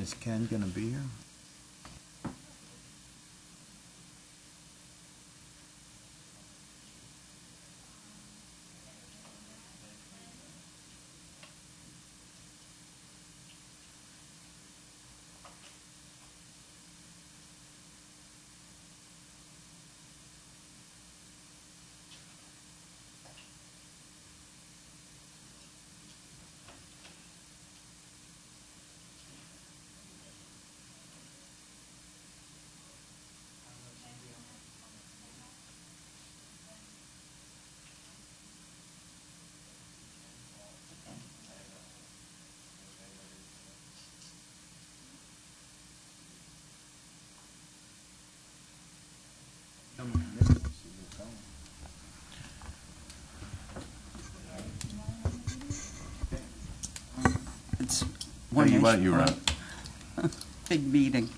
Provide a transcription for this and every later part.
Is Ken going to be here? It's Why don't you run? Big meeting.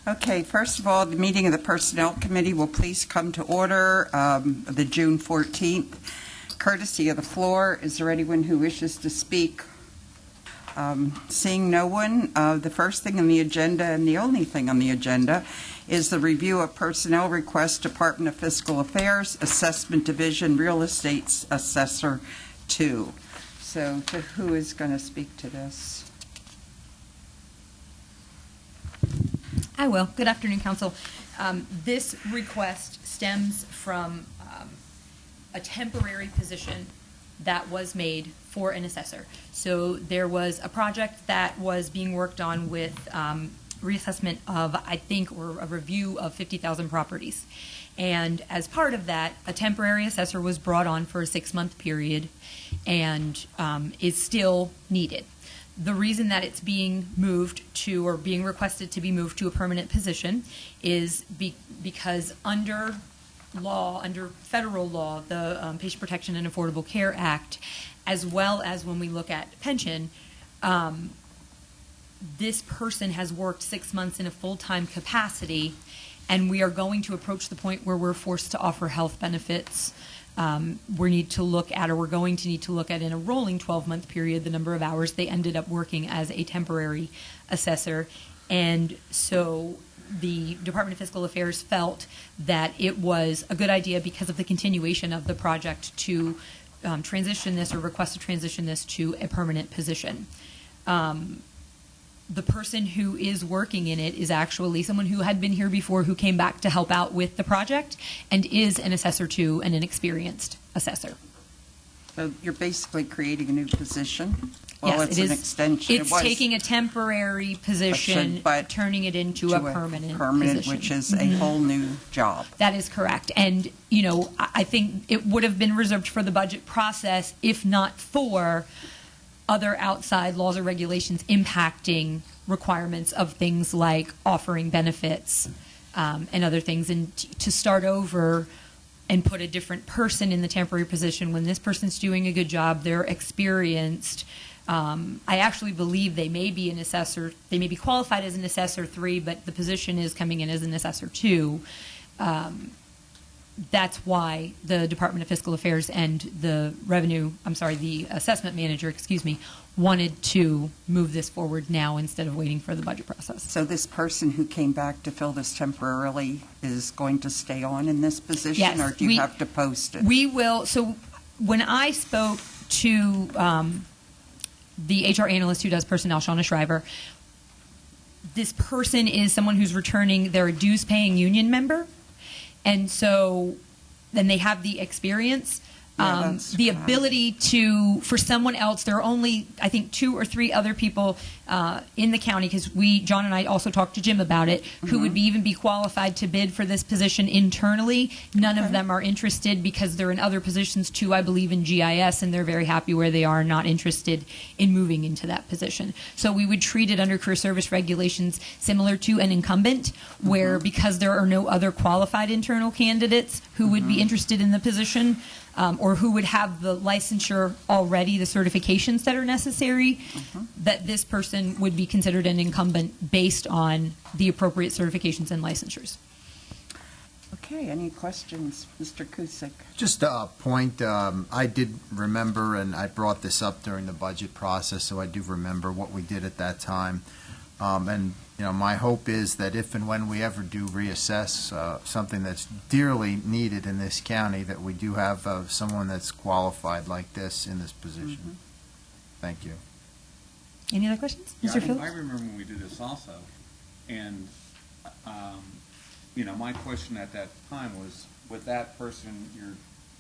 Okay, first of all, the meeting of the Personnel Committee will please come to order, the June 14th. Courtesy of the floor, is there anyone who wishes to speak? Seeing no one, the first thing on the agenda and the only thing on the agenda is the review of personnel requests, Department of Fiscal Affairs, Assessment Division, Real Estate Assessor 2. So who is going to speak to this? I will. Good afternoon, Council. This request stems from a temporary position that was made for an assessor. So there was a project that was being worked on with reassessment of, I think, or a review of 50,000 properties. And as part of that, a temporary assessor was brought on for a 6-month period and is still needed. The reason that it's being moved to, or being requested to be moved to a permanent position is because under law, under federal law, the Patient Protection and Affordable Care Act, as well as when we look at pension, this person has worked 6 months in a full-time capacity, and we are going to approach the point where we're forced to offer health benefits. We're going to need to look at in a rolling 12-month period the number of hours they ended up working as a temporary assessor. And so the Department of Fiscal Affairs felt that it was a good idea, because of the continuation of the project, to transition this, or request to transition this to a permanent position. The person who is working in it is actually someone who had been here before, who came back to help out with the project, and is an assessor too, and an experienced assessor. So you're basically creating a new position? Well, Yes, it's it an is. extension. It's taking a temporary position, but turning it into a permanent position. Which is a whole new job. That is correct. And, you know, I think it would have been reserved for the budget process if not for other outside laws or regulations impacting requirements of things like offering benefits and other things. And to start over and put a different person in the temporary position when this person's doing a good job, they're experienced. I actually believe they may be an assessor. They may be qualified as an assessor 3, but the position is coming in as an assessor 2. That's why the Department of Fiscal Affairs and the the assessment manager, wanted to move this forward now instead of waiting for the budget process. So this person who came back to fill this temporarily is going to stay on in this position? Yes, or do you have to post it? We will. So when I spoke to the HR analyst who does personnel, Shauna Shriver, this person is someone who's returning. They're a dues-paying union member. And so then they have the experience, the ability to, for someone else, there are only, I think, 2 or 3 other people in the county, because John and I also talked to Jim about it, who would even be qualified to bid for this position internally. None of them are interested because they're in other positions too, I believe, in GIS, and they're very happy where they are, not interested in moving into that position. So we would treat it under career service regulations similar to an incumbent, where because there are no other qualified internal candidates who would be interested in the position, or who would have the licensure already, the certifications that are necessary, that this person would be considered an incumbent based on the appropriate certifications and licensures. Okay, any questions? Mr. Cusick. Just a point, I did remember, and I brought this up during the budget process, so I do remember what we did at that time. And, my hope is that if and when we ever do reassess something that's dearly needed in this county, that we do have someone that's qualified like this in this position. Thank you. Any other questions? Yeah, Mr. Phillips? I remember when we did this also, and, my question at that time was, with that person, your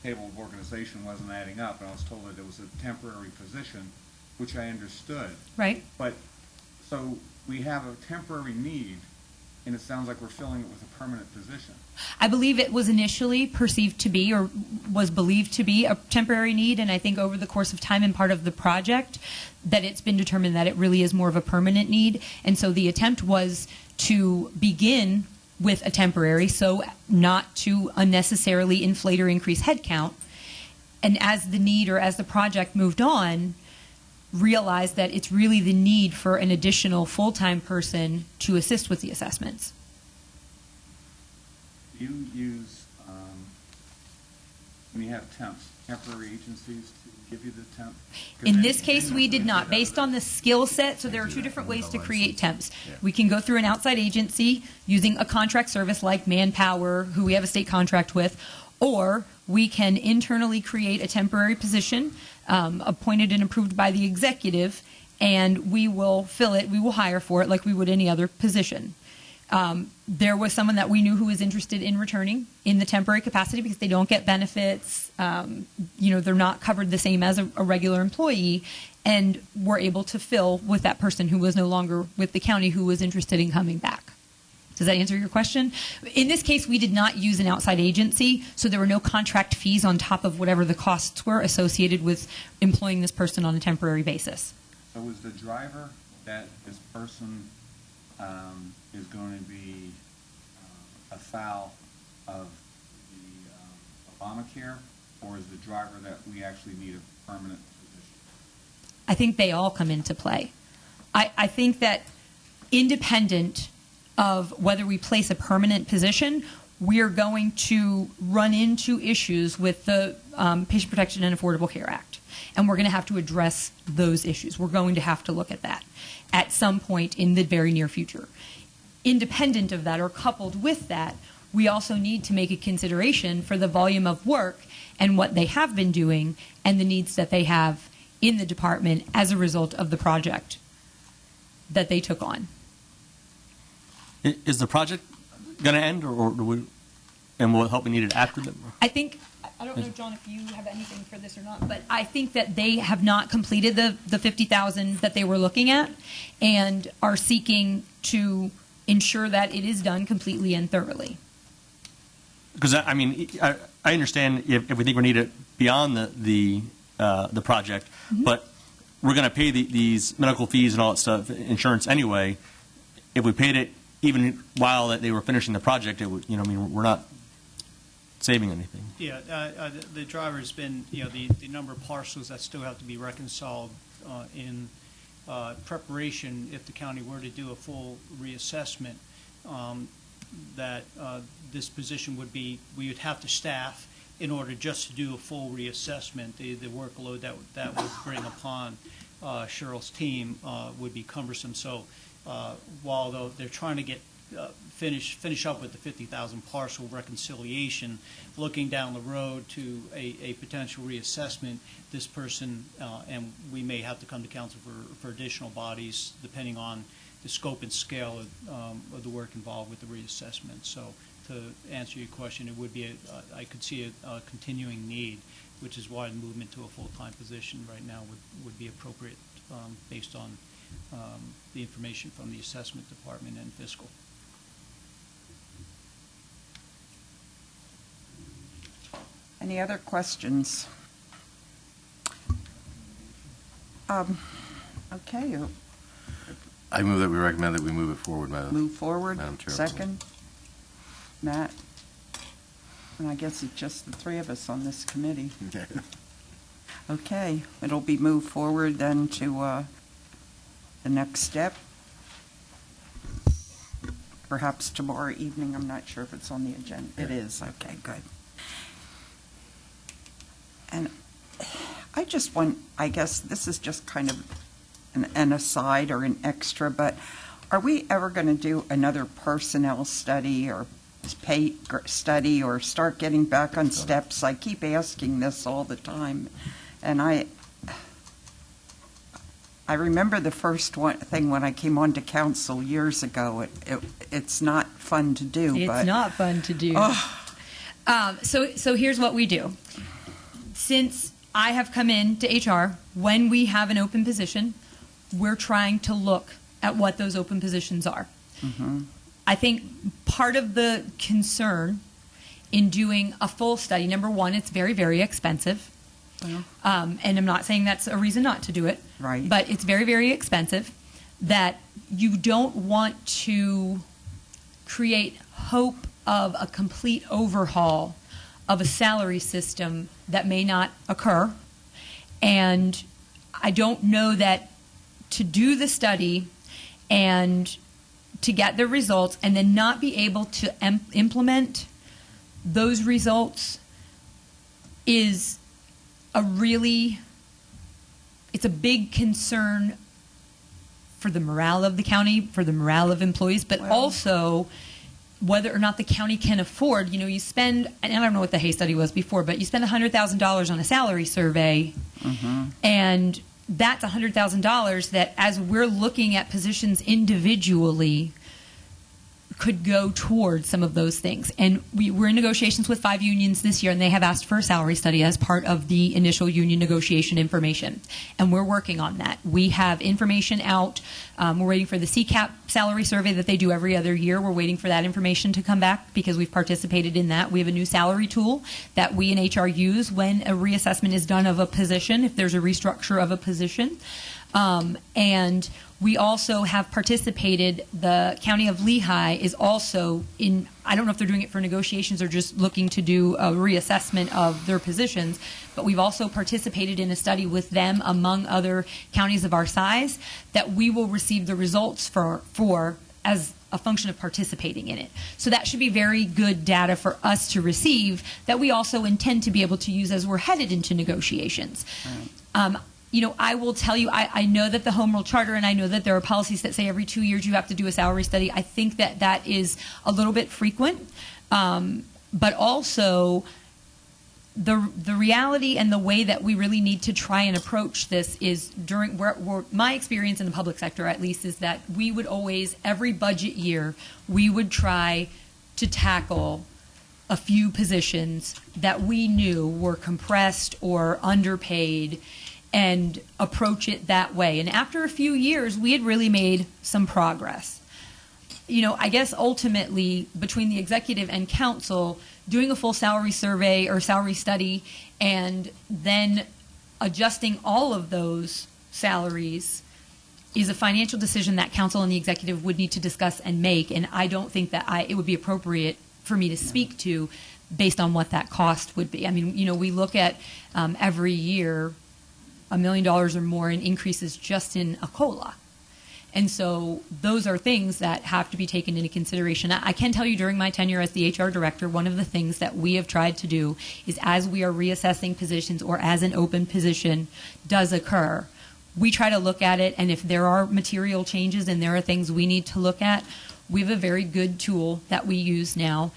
table of organization wasn't adding up, and I was told that it was a temporary position, which I understood. Right. But, so we have a temporary need, and it sounds like we're filling it with a permanent position. I believe it was initially perceived to be, or was believed to be, a temporary need, and I think over the course of time and part of the project that it's been determined that it really is more of a permanent need. And so the attempt was to begin with a temporary, so not to unnecessarily inflate or increase headcount. And as the need, or as the project moved on, realized that it's really the need for an additional full-time person to assist with the assessments. Do you use, when you have temporary agencies to give you the temp? In this case, we did not, based on the skill set. So there are two different ways to create temps. We can go through an outside agency using a contract service like Manpower, who we have a state contract with, or we can internally create a temporary position appointed and approved by the executive, and we will fill it, we will hire for it like we would any other position. There was someone that we knew who was interested in returning in the temporary capacity because they don't get benefits. They're not covered the same as a regular employee, and we're able to fill with that person who was no longer with the county who was interested in coming back. Does that answer your question? In this case, we did not use an outside agency, so there were no contract fees on top of whatever the costs were associated with employing this person on a temporary basis. So is the driver that this person is going to be afoul of the Obamacare, or is the driver that we actually need a permanent position? I think they all come into play. I think that independent of whether we place a permanent position, we're going to run into issues with the Patient Protection and Affordable Care Act. And we're going to have to address those issues. We're going to have to look at that at some point in the very near future. Independent of that, or coupled with that, we also need to make a consideration for the volume of work and what they have been doing and the needs that they have in the department as a result of the project that they took on. Is the project going to end, or and will it help be needed after them? I think, I don't know, John, if you have anything for this or not, but I think that they have not completed the 50,000 that they were looking at and are seeking to ensure that it is done completely and thoroughly. Because, I understand if we think we need it beyond the project, but we're going to pay these medical fees and all that stuff, insurance anyway. If we paid it even while they were finishing the project, it would, we're not saving anything. Yeah, the driver's been, the number of parcels that still have to be reconciled in preparation if the county were to do a full reassessment, that this position would be, we would have to staff in order just to do a full reassessment. The workload that would bring upon Cheryl's team would be cumbersome. So while though they're trying to get finish up with the 50,000 parcel reconciliation, looking down the road to a potential reassessment, this person, and we may have to come to council for additional bodies depending on the scope and scale of the work involved with the reassessment. So to answer your question, it would be, I could see a continuing need, which is why the movement to a full-time position right now would be appropriate based on the information from the assessment department and fiscal. Any other questions? Okay, I move that we recommend that we move it forward, move forward. Madam Chair. Second, Matt. And I guess it's just the three of us on this committee. Okay, it'll be moved forward then to the next step. Perhaps tomorrow evening. I'm not sure if it's on the agenda. It is. Okay, good. And I just want, I guess this is just kind of an aside or an extra, but Are we ever going to do another personnel study or pay study or start getting back on steps? I keep asking this all the time, and I remember the first thing when I came on to council years ago. It's not fun to do. It's not fun to do. So here's what we do. Since I have come into HR, when we have an open position, we're trying to look at what those open positions are. Mm-hmm. I think part of the concern in doing a full study, number one, it's very, very expensive. Yeah. And I'm not saying that's a reason not to do it. Right. But it's very, very expensive, that you don't want to create hope of a complete overhaul of a salary system that may not occur. And I don't know that to do the study and to get the results and then not be able to implement those results is it's a big concern for the morale of the county, for the morale of employees, but also whether or not the county can afford. You spend, and I don't know what the Hay study was before, but you spend $100,000 on a salary survey, and that's $100,000 that, as we're looking at positions individually, could go towards some of those things. And we're in negotiations with 5 unions this year, and they have asked for a salary study as part of the initial union negotiation information. And we're working on that. We have information out. We're waiting for the CCAP salary survey that they do every other year. We're waiting for that information to come back because we've participated in that. We have a new salary tool that we in HR use when a reassessment is done of a position, if there's a restructure of a position. And we also have participated, the County of Lehigh is also in, I don't know if they're doing it for negotiations or just looking to do a reassessment of their positions, but we've also participated in a study with them, among other counties of our size, that we will receive the results for as a function of participating in it. So that should be very good data for us to receive that we also intend to be able to use as we're headed into negotiations. I will tell you, I know that the Home Rule Charter, and I know that there are policies that say every 2 years you have to do a salary study. I think that is a little bit frequent. But also, the reality and the way that we really need to try and approach this is my experience in the public sector, at least, is that we would always, every budget year, we would try to tackle a few positions that we knew were compressed or underpaid, and approach it that way. And after a few years, we had really made some progress. I guess ultimately, between the executive and council, doing a full salary survey or salary study and then adjusting all of those salaries is a financial decision that council and the executive would need to discuss and make. And I don't think that it would be appropriate for me to speak to based on what that cost would be. I mean, we look at every year $1 million or more in increases just in a COLA. And so those are things that have to be taken into consideration. I can tell you, during my tenure as the HR director, one of the things that we have tried to do is, as we are reassessing positions or as an open position does occur, we try to look at it, and if there are material changes and there are things we need to look at, we have a very good tool that we use now.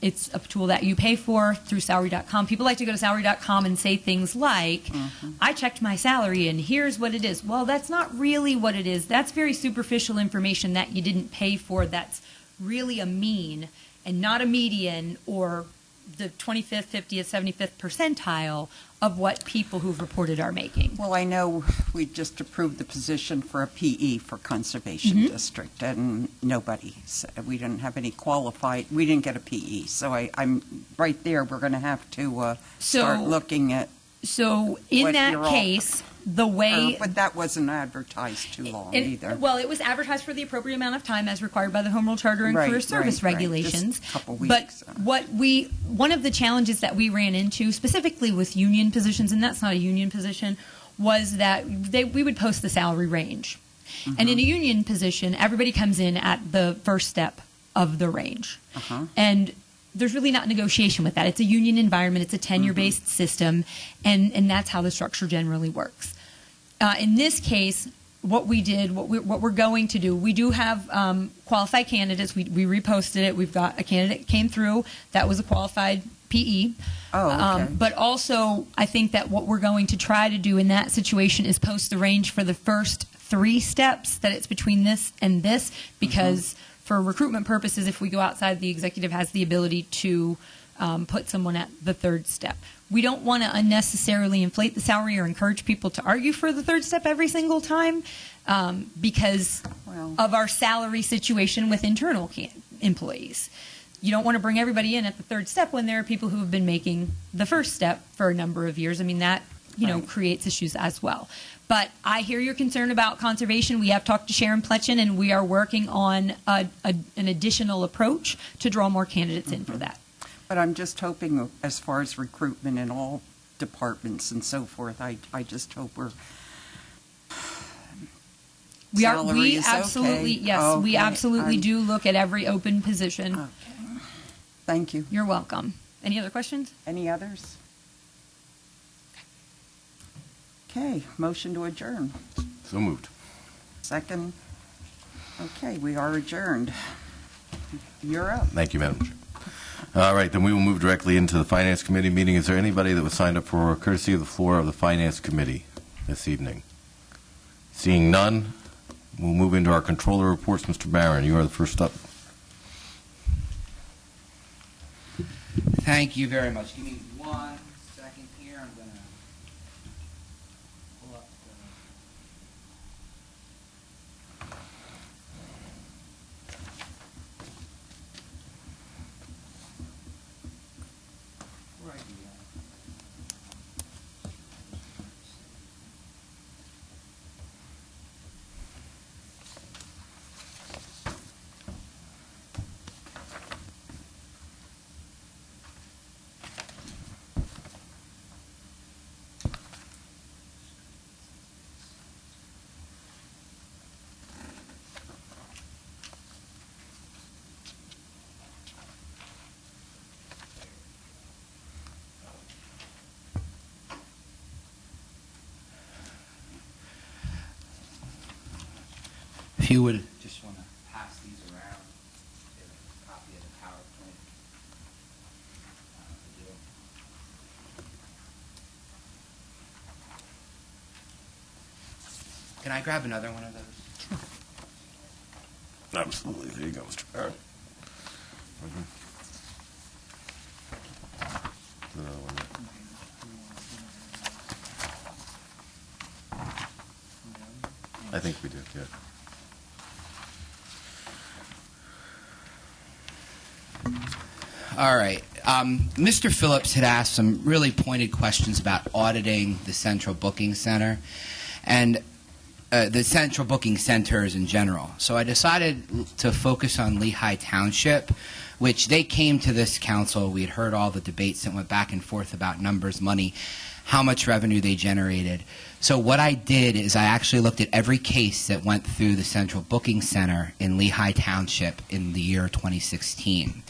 It's a tool that you pay for through salary.com. People like to go to salary.com and say things like, I checked my salary and here's what it is. Well, that's not really what it is. That's very superficial information that you didn't pay for. That's really a mean and not a median or the 25th, 50th, 75th percentile of what people who've reported are making. Well, I know we just approved the position for a PE for Conservation District, and we didn't have any qualified, we didn't get a PE. So I'm right there. We're going to have to start looking at. So in that case, the way... but that wasn't advertised too long either. Well, it was advertised for the appropriate amount of time as required by the Home Rule Charter and career service regulations. Just a couple weeks. But one of the challenges that we ran into, specifically with union positions, and that's not a union position, was that we would post the salary range. And in a union position, everybody comes in at the first step of the range. And there's really not negotiation with that. It's a union environment. It's a tenure-based system, and that's how the structure generally works. In this case, what we did, what we're going to do. We do have qualified candidates. We reposted it. We've got a candidate came through that was a qualified PE. Oh, okay. But also, I think that what we're going to try to do in that situation is post the range for the first 3 steps, that it's between this and this, because for recruitment purposes, if we go outside, the executive has the ability to put someone at the 3rd step. We don't want to unnecessarily inflate the salary or encourage people to argue for the 3rd step every single time because of our salary situation with internal employees. You don't want to bring everybody in at the 3rd step when there are people who have been making the 1st step for a number of years. I mean, that, creates issues as well. But I hear your concern about conservation. We have talked to Sharon Pletchen, and we are working on an additional approach to draw more candidates in for that. But I'm just hoping, as far as recruitment in all departments and so forth, I just hope we salary is absolutely okay. yes, Okay. we absolutely do look at every open position. Okay. Thank you. You're welcome. Any other questions? Any others? Okay, motion to adjourn. So moved. Second. Okay, we are adjourned. You're up. Thank you, Madam Chair. All right, then we will move directly into the Finance Committee meeting. Is there anybody that was signed up for courtesy of the floor of the Finance Committee this evening? Seeing none, we'll move into our controller reports. Mr. Barron, you are the first up. Thank you very much. Give me 1 second here. I'm going to pull up where are you at? If you would just want to pass these around, get a copy of the PowerPoint. Can I grab another one of those? Absolutely. There you go, Mr. Barron. I think we did, yeah. All right. Mr. Phillips had asked some really pointed questions about auditing the central booking center and the central booking centers in general. So I decided to focus on Lehigh Township, which they came to this council. We had heard all the debates that went back and forth about numbers, money, how much revenue they generated. So what I did is I actually looked at every case that went through the central booking center in Lehigh Township in the year 2016.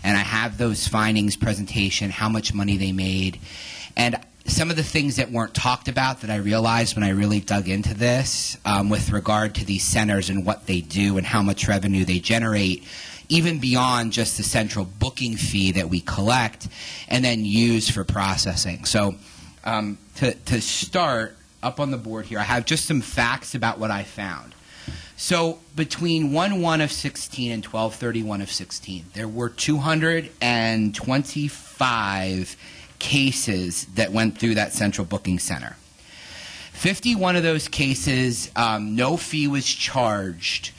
And I have those findings, presentation, how much money they made, and some of the things that weren't talked about that I realized when I really dug into this with regard to these centers and what they do and how much revenue they generate, even beyond just the central booking fee that we collect and then use for processing. So to start, up on the board here, I have just some facts about what I found. So between 1/1 of 16 and 12/31 of 16, there were 225 cases that went through that central booking center. 51 of those cases, no fee was charged.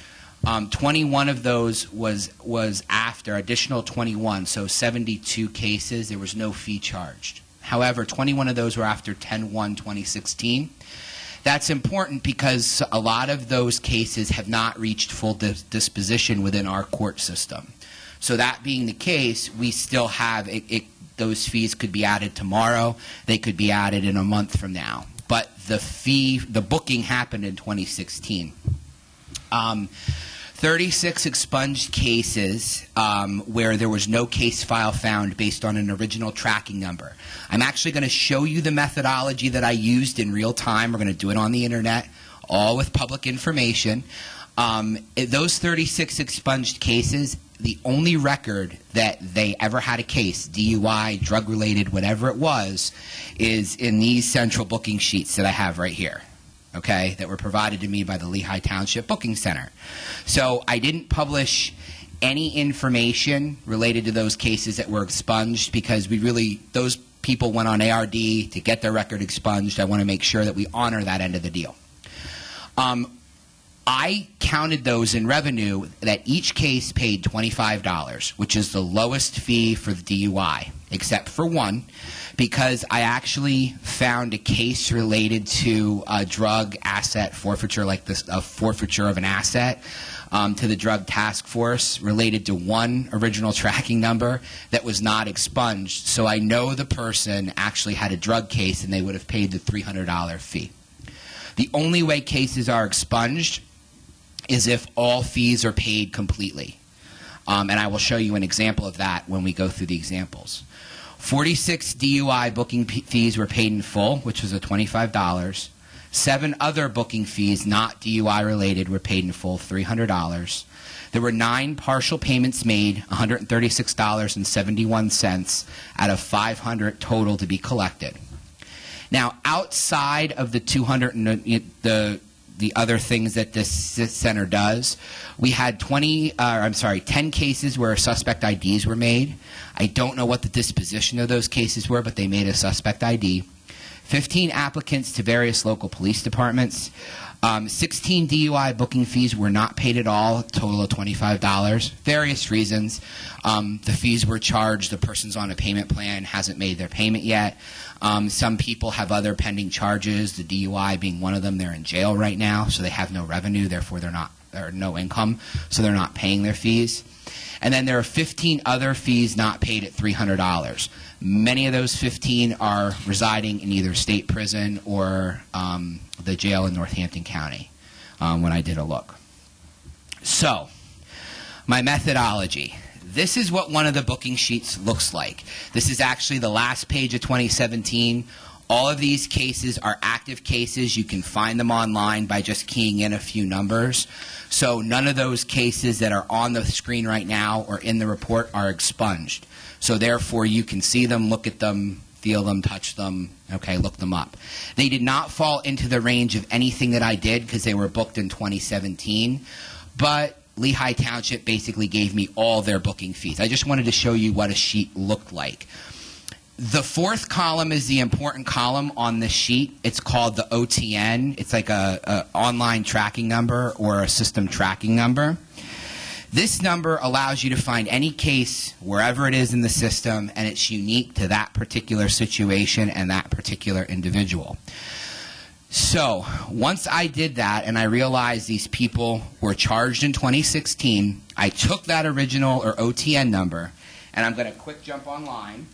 21 of those was after, additional 21, so 72 cases, there was no fee charged. However, 21 of those were after 10/1/2016. That's important because a lot of those cases have not reached full disposition within our court system. So that being the case, we still have those fees could be added tomorrow. They could be added in a month from now. But the booking happened in 2016. 36 expunged cases where there was no case file found based on an original tracking number. I'm actually going to show you the methodology that I used in real time. We're going to do it on the internet. all with public information. Those 36 expunged cases, the only record that they ever had a case, DUI, drug-related, whatever it was, is in these central booking sheets that I have right here, okay, that were provided to me by the Lehigh Township Booking Center. So I didn't publish any information related to those cases that were expunged because those people went on ARD to get their record expunged. I want to make sure that we honor that end of the deal. I counted those in revenue that each case paid $25, which is the lowest fee for the DUI, except for one, because I actually found a case related to a drug asset forfeiture, like a forfeiture of an asset, to the drug task force related to one original tracking number that was not expunged. So I know the person actually had a drug case and they would have paid the $300 fee. The only way cases are expunged is if all fees are paid completely. And I will show you an example of that when we go through the examples. 46 DUI booking fees were paid in full, which was $25. 7 other booking fees, not DUI related, were paid in full, $300. There were 9 partial payments made, $136.71 out of 500 total to be collected. Now, outside of the 200 the other things that this center does, we had 10 cases where suspect IDs were made. I don't know what the disposition of those cases were, but they made a suspect ID. 15 applicants to various local police departments. 16 DUI booking fees were not paid at all, a total of $25. Various reasons. The fees were charged, the person's on a payment plan, hasn't made their payment yet. Some people have other pending charges, the DUI being one of them. They're in jail right now, so they have no revenue, therefore no income, so they're not paying their fees. And then there are 15 other fees not paid at $300. Many of those 15 are residing in either state prison or the jail in Northampton County when I did a look. So, my methodology. This is what one of the booking sheets looks like. This is actually the last page of 2017. All of these cases are active cases. You can find them online by just keying in a few numbers. So none of those cases that are on the screen right now or in the report are expunged. So therefore, you can see them, look at them, feel them, touch them, okay, look them up. They did not fall into the range of anything that I did because they were booked in 2017, but Lehigh Township basically gave me all their booking fees. I just wanted to show you what a sheet looked like. The fourth column is the important column on the sheet. It's called the OTN. It's like a online tracking number or a system tracking number. This number allows you to find any case wherever it is in the system, and it's unique to that particular situation and that particular individual. So once I did that and I realized these people were charged in 2016, I took that original or OTN number, and I'm going to quick jump online.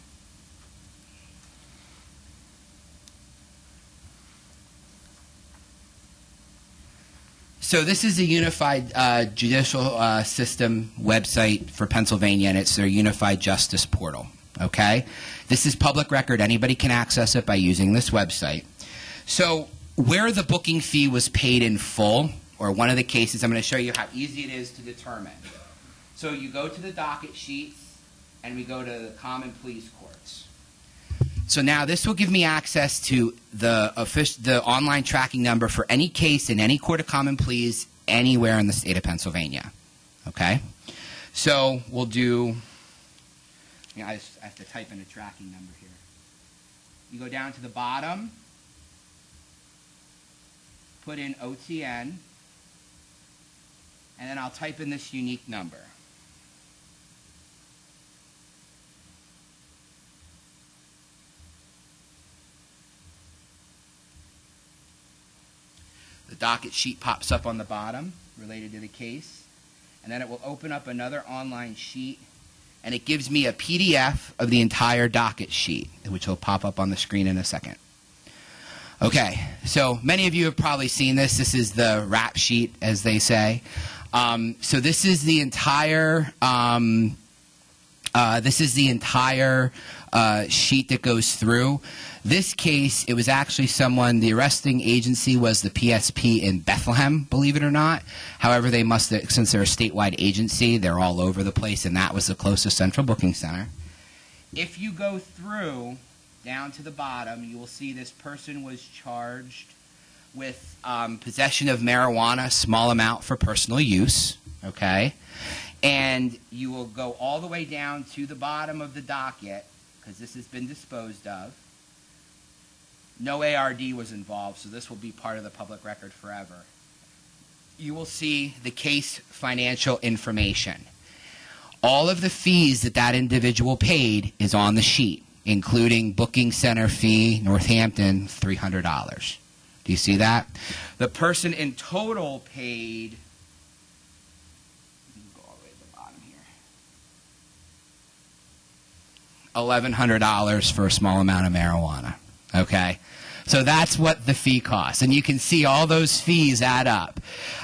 So this is the Unified Judicial System website for Pennsylvania, and it's their Unified Justice Portal. Okay? This is public record. Anybody can access it by using this website. So where the booking fee was paid in full, or one of the cases, I'm going to show you how easy it is to determine. So you go to the docket sheets, and we go to the common pleas courts. So now this will give me access to the online tracking number for any case in any court of common pleas anywhere in the state of Pennsylvania. Okay? So we'll do, I have to type in a tracking number here. You go down to the bottom, put in OTN, and then I'll type in this unique number. The docket sheet pops up on the bottom related to the case, and then it will open up another online sheet, and it gives me a PDF of the entire docket sheet, which will pop up on the screen in a second. Okay, so many of you have probably seen this. This is the rap sheet, as they say. So this is the entire sheet that goes through. This case, it was actually someone, the arresting agency was the PSP in Bethlehem, believe it or not. However, they must have, since they're a statewide agency, they're all over the place, and that was the closest central booking center. If you go through down to the bottom, you will see this person was charged with possession of marijuana, small amount for personal use, okay? And you will go all the way down to the bottom of the docket, because this has been disposed of. No ARD was involved, so this will be part of the public record forever. You will see the case financial information. All of the fees that that individual paid is on the sheet, including booking center fee, Northampton, $300. Do you see that? The person in total paid, go all the way to the bottom here, $1,100 for a small amount of marijuana. Okay? So that's what the fee costs. And you can see all those fees add up.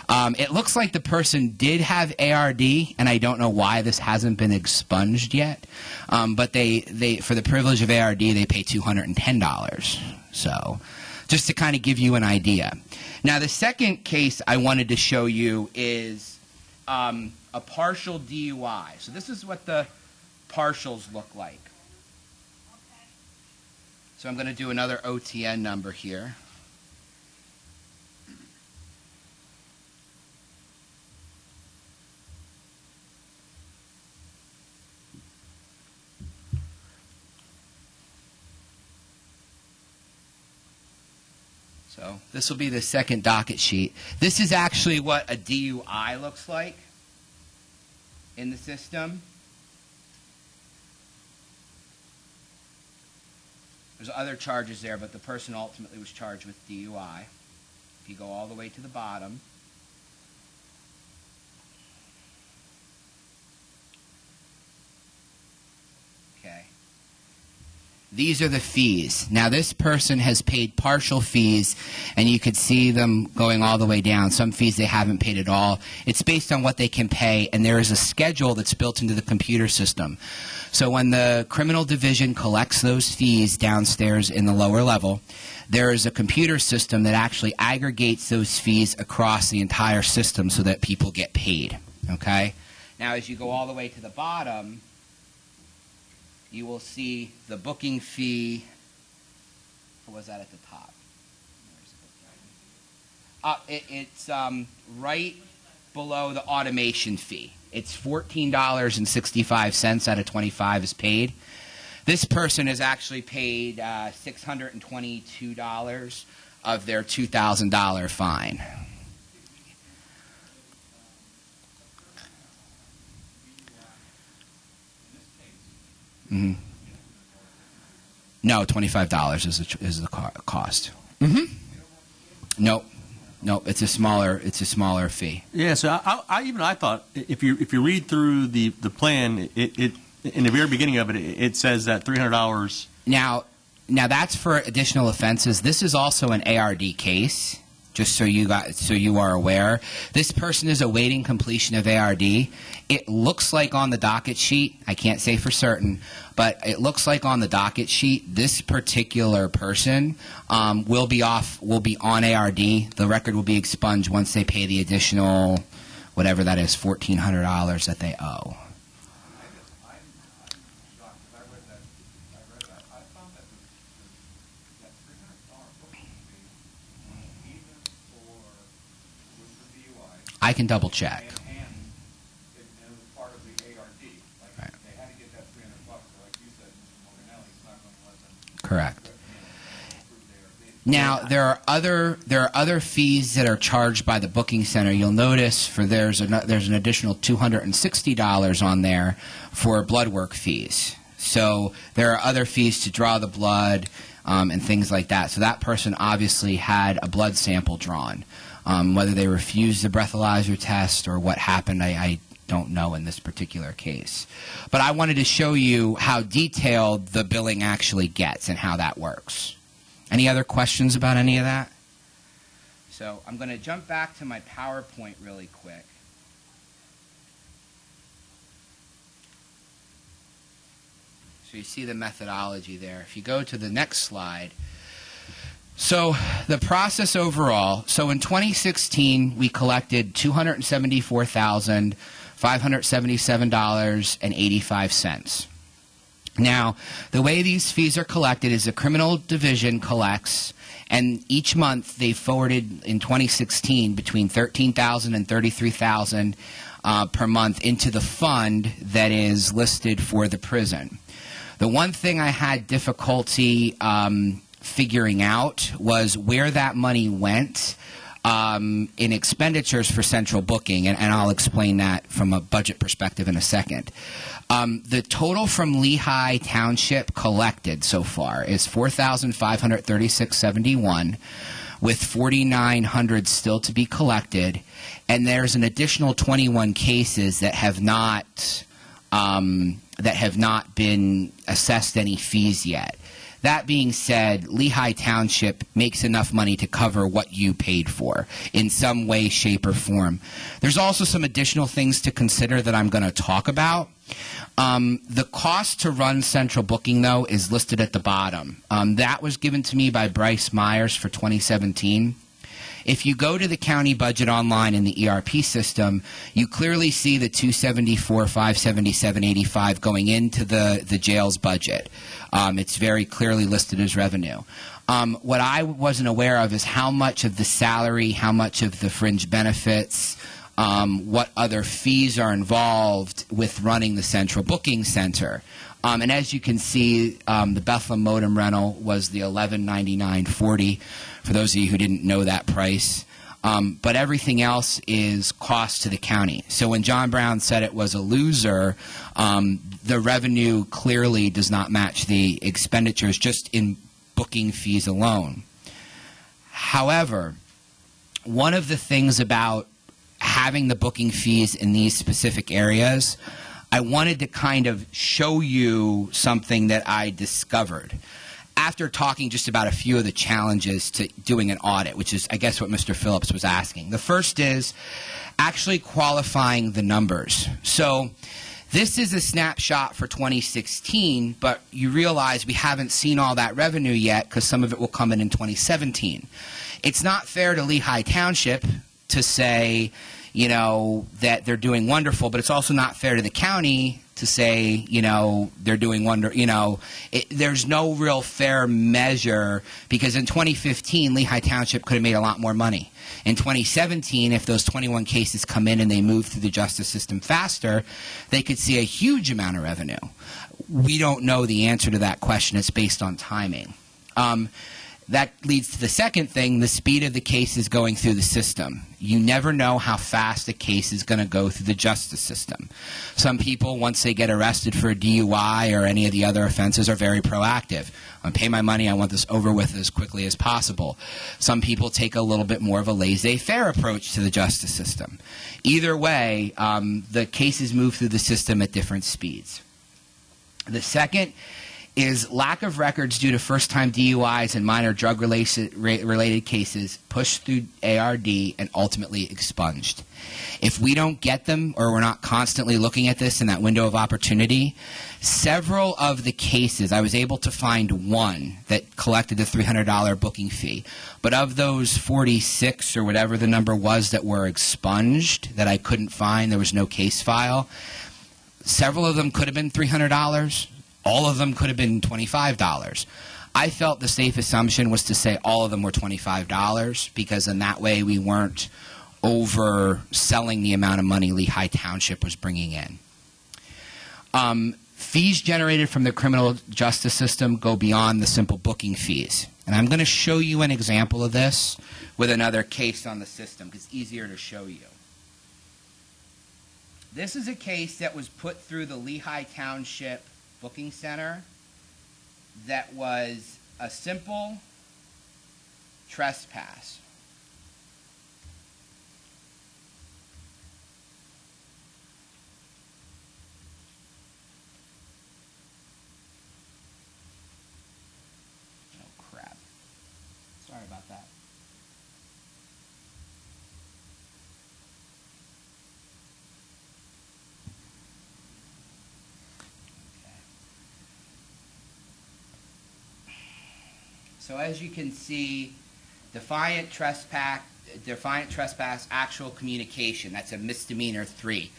It looks like the person did have ARD, and I don't know why this hasn't been expunged yet. But they for the privilege of ARD, they pay $210. So just to kind of give you an idea. Now, the second case I wanted to show you is a partial DUI. So this is what the partials look like. So I'm going to do another OTN number here. So this will be the second docket sheet. This is actually what a DUI looks like in the system. There's other charges there, but the person ultimately was charged with DUI. If you go all the way to the bottom, okay. These are the fees. Now, this person has paid partial fees, and you could see them going all the way down. Some fees they haven't paid at all. It's based on what they can pay, and there is a schedule that's built into the computer system. So when the criminal division collects those fees downstairs in the lower level, there is a computer system that actually aggregates those fees across the entire system so that people get paid. Okay? Now, as you go all the way to the bottom, you will see the booking fee. What was that at the top? It's right below the automation fee. It's $14.65 out of $25 is paid. This person has actually paid $622 of their $2,000 fine. Mm-hmm. No, $25 is the cost. Mm-hmm. Nope. It's a smaller fee. Yeah, so I thought if you read through the plan, it in the very beginning of it, it says that $300. Now that's for additional offenses. This is also an ARD case. Just so you are aware, this person is awaiting completion of ARD. It looks like on the docket sheet, I can't say for certain, but it looks like on the docket sheet, this particular person will be on ARD. The record will be expunged once they pay the additional, whatever that is, $1,400 that they owe. I can double check. And it was part of the ARD. Right. They had to get that $300, like you said, Mr. Morganelli's not going to let them. Correct. Now there are other fees that are charged by the booking center. You'll notice there's an additional $260 on there for blood work fees. So there are other fees to draw the blood and things like that. So that person obviously had a blood sample drawn. Whether they refused the breathalyzer test or what happened, I don't know in this particular case. But I wanted to show you how detailed the billing actually gets and how that works. Any other questions about any of that? So I'm going to jump back to my PowerPoint really quick. So you see the methodology there. If you go to the next slide. So the process overall, so in 2016, we collected $274,577.85. Now, the way these fees are collected is the criminal division collects, and each month they forwarded in 2016 between $13,000 and $33,000 per month into the fund that is listed for the prison. The one thing I had difficulty figuring out was where that money went in expenditures for central booking, and I'll explain that from a budget perspective in a second. The total from Lehigh Township collected so far is $4,536.71, with $4,900 still to be collected, and there's an additional 21 cases that have not been assessed any fees yet. That being said, Lehigh Township makes enough money to cover what you paid for in some way, shape, or form. There's also some additional things to consider that I'm going to talk about. The cost to run central booking, though, is listed at the bottom. That was given to me by Bryce Myers for 2017. If you go to the county budget online in the ERP system, you clearly see the $274,577.85 going into the jail's budget. It's very clearly listed as revenue. What I wasn't aware of is how much of the salary, how much of the fringe benefits, what other fees are involved with running the central booking center. And as you can see, the Bethlehem modem rental was the $1199.40, for those of you who didn't know that price. But everything else is cost to the county. So when John Brown said it was a loser, the revenue clearly does not match the expenditures just in booking fees alone. However, one of the things about having the booking fees in these specific areas, I wanted to kind of show you something that I discovered after talking just about a few of the challenges to doing an audit, which is, I guess, what Mr. Phillips was asking. The first is actually qualifying the numbers. So this is a snapshot for 2016, but you realize we haven't seen all that revenue yet because some of it will come in 2017. It's not fair to Lehigh Township to say, you know, that they're doing wonderful, but it's also not fair to the county to say, you know, they're doing there's no real fair measure, because in 2015, Lehigh Township could have made a lot more money. In 2017, if those 21 cases come in and they move through the justice system faster, they could see a huge amount of revenue. We don't know the answer to that question. It's based on timing. That leads to the second thing, the speed of the cases going through the system. You never know how fast a case is going to go through the justice system. Some people, once they get arrested for a DUI or any of the other offenses, are very proactive. I pay my money, I want this over with as quickly as possible. Some people take a little bit more of a laissez-faire approach to the justice system. Either way, the cases move through the system at different speeds. The second is lack of records due to first-time DUIs and minor drug-related cases pushed through ARD and ultimately expunged. If we don't get them, or we're not constantly looking at this in that window of opportunity, several of the cases, I was able to find one that collected the $300 booking fee, but of those 46 or whatever the number was that were expunged that I couldn't find, there was no case file, several of them could have been $300. All of them could have been $25. I felt the safe assumption was to say all of them were $25, because in that way we weren't overselling the amount of money Lehigh Township was bringing in. Fees generated from the criminal justice system go beyond the simple booking fees. And I'm going to show you an example of this with another case on the system, because it's easier to show you. This is a case that was put through the Lehigh Township Booking Center that was a simple trespass. Oh, crap. Sorry about that. So as you can see, defiant trespass, actual communication, that's a misdemeanor 3.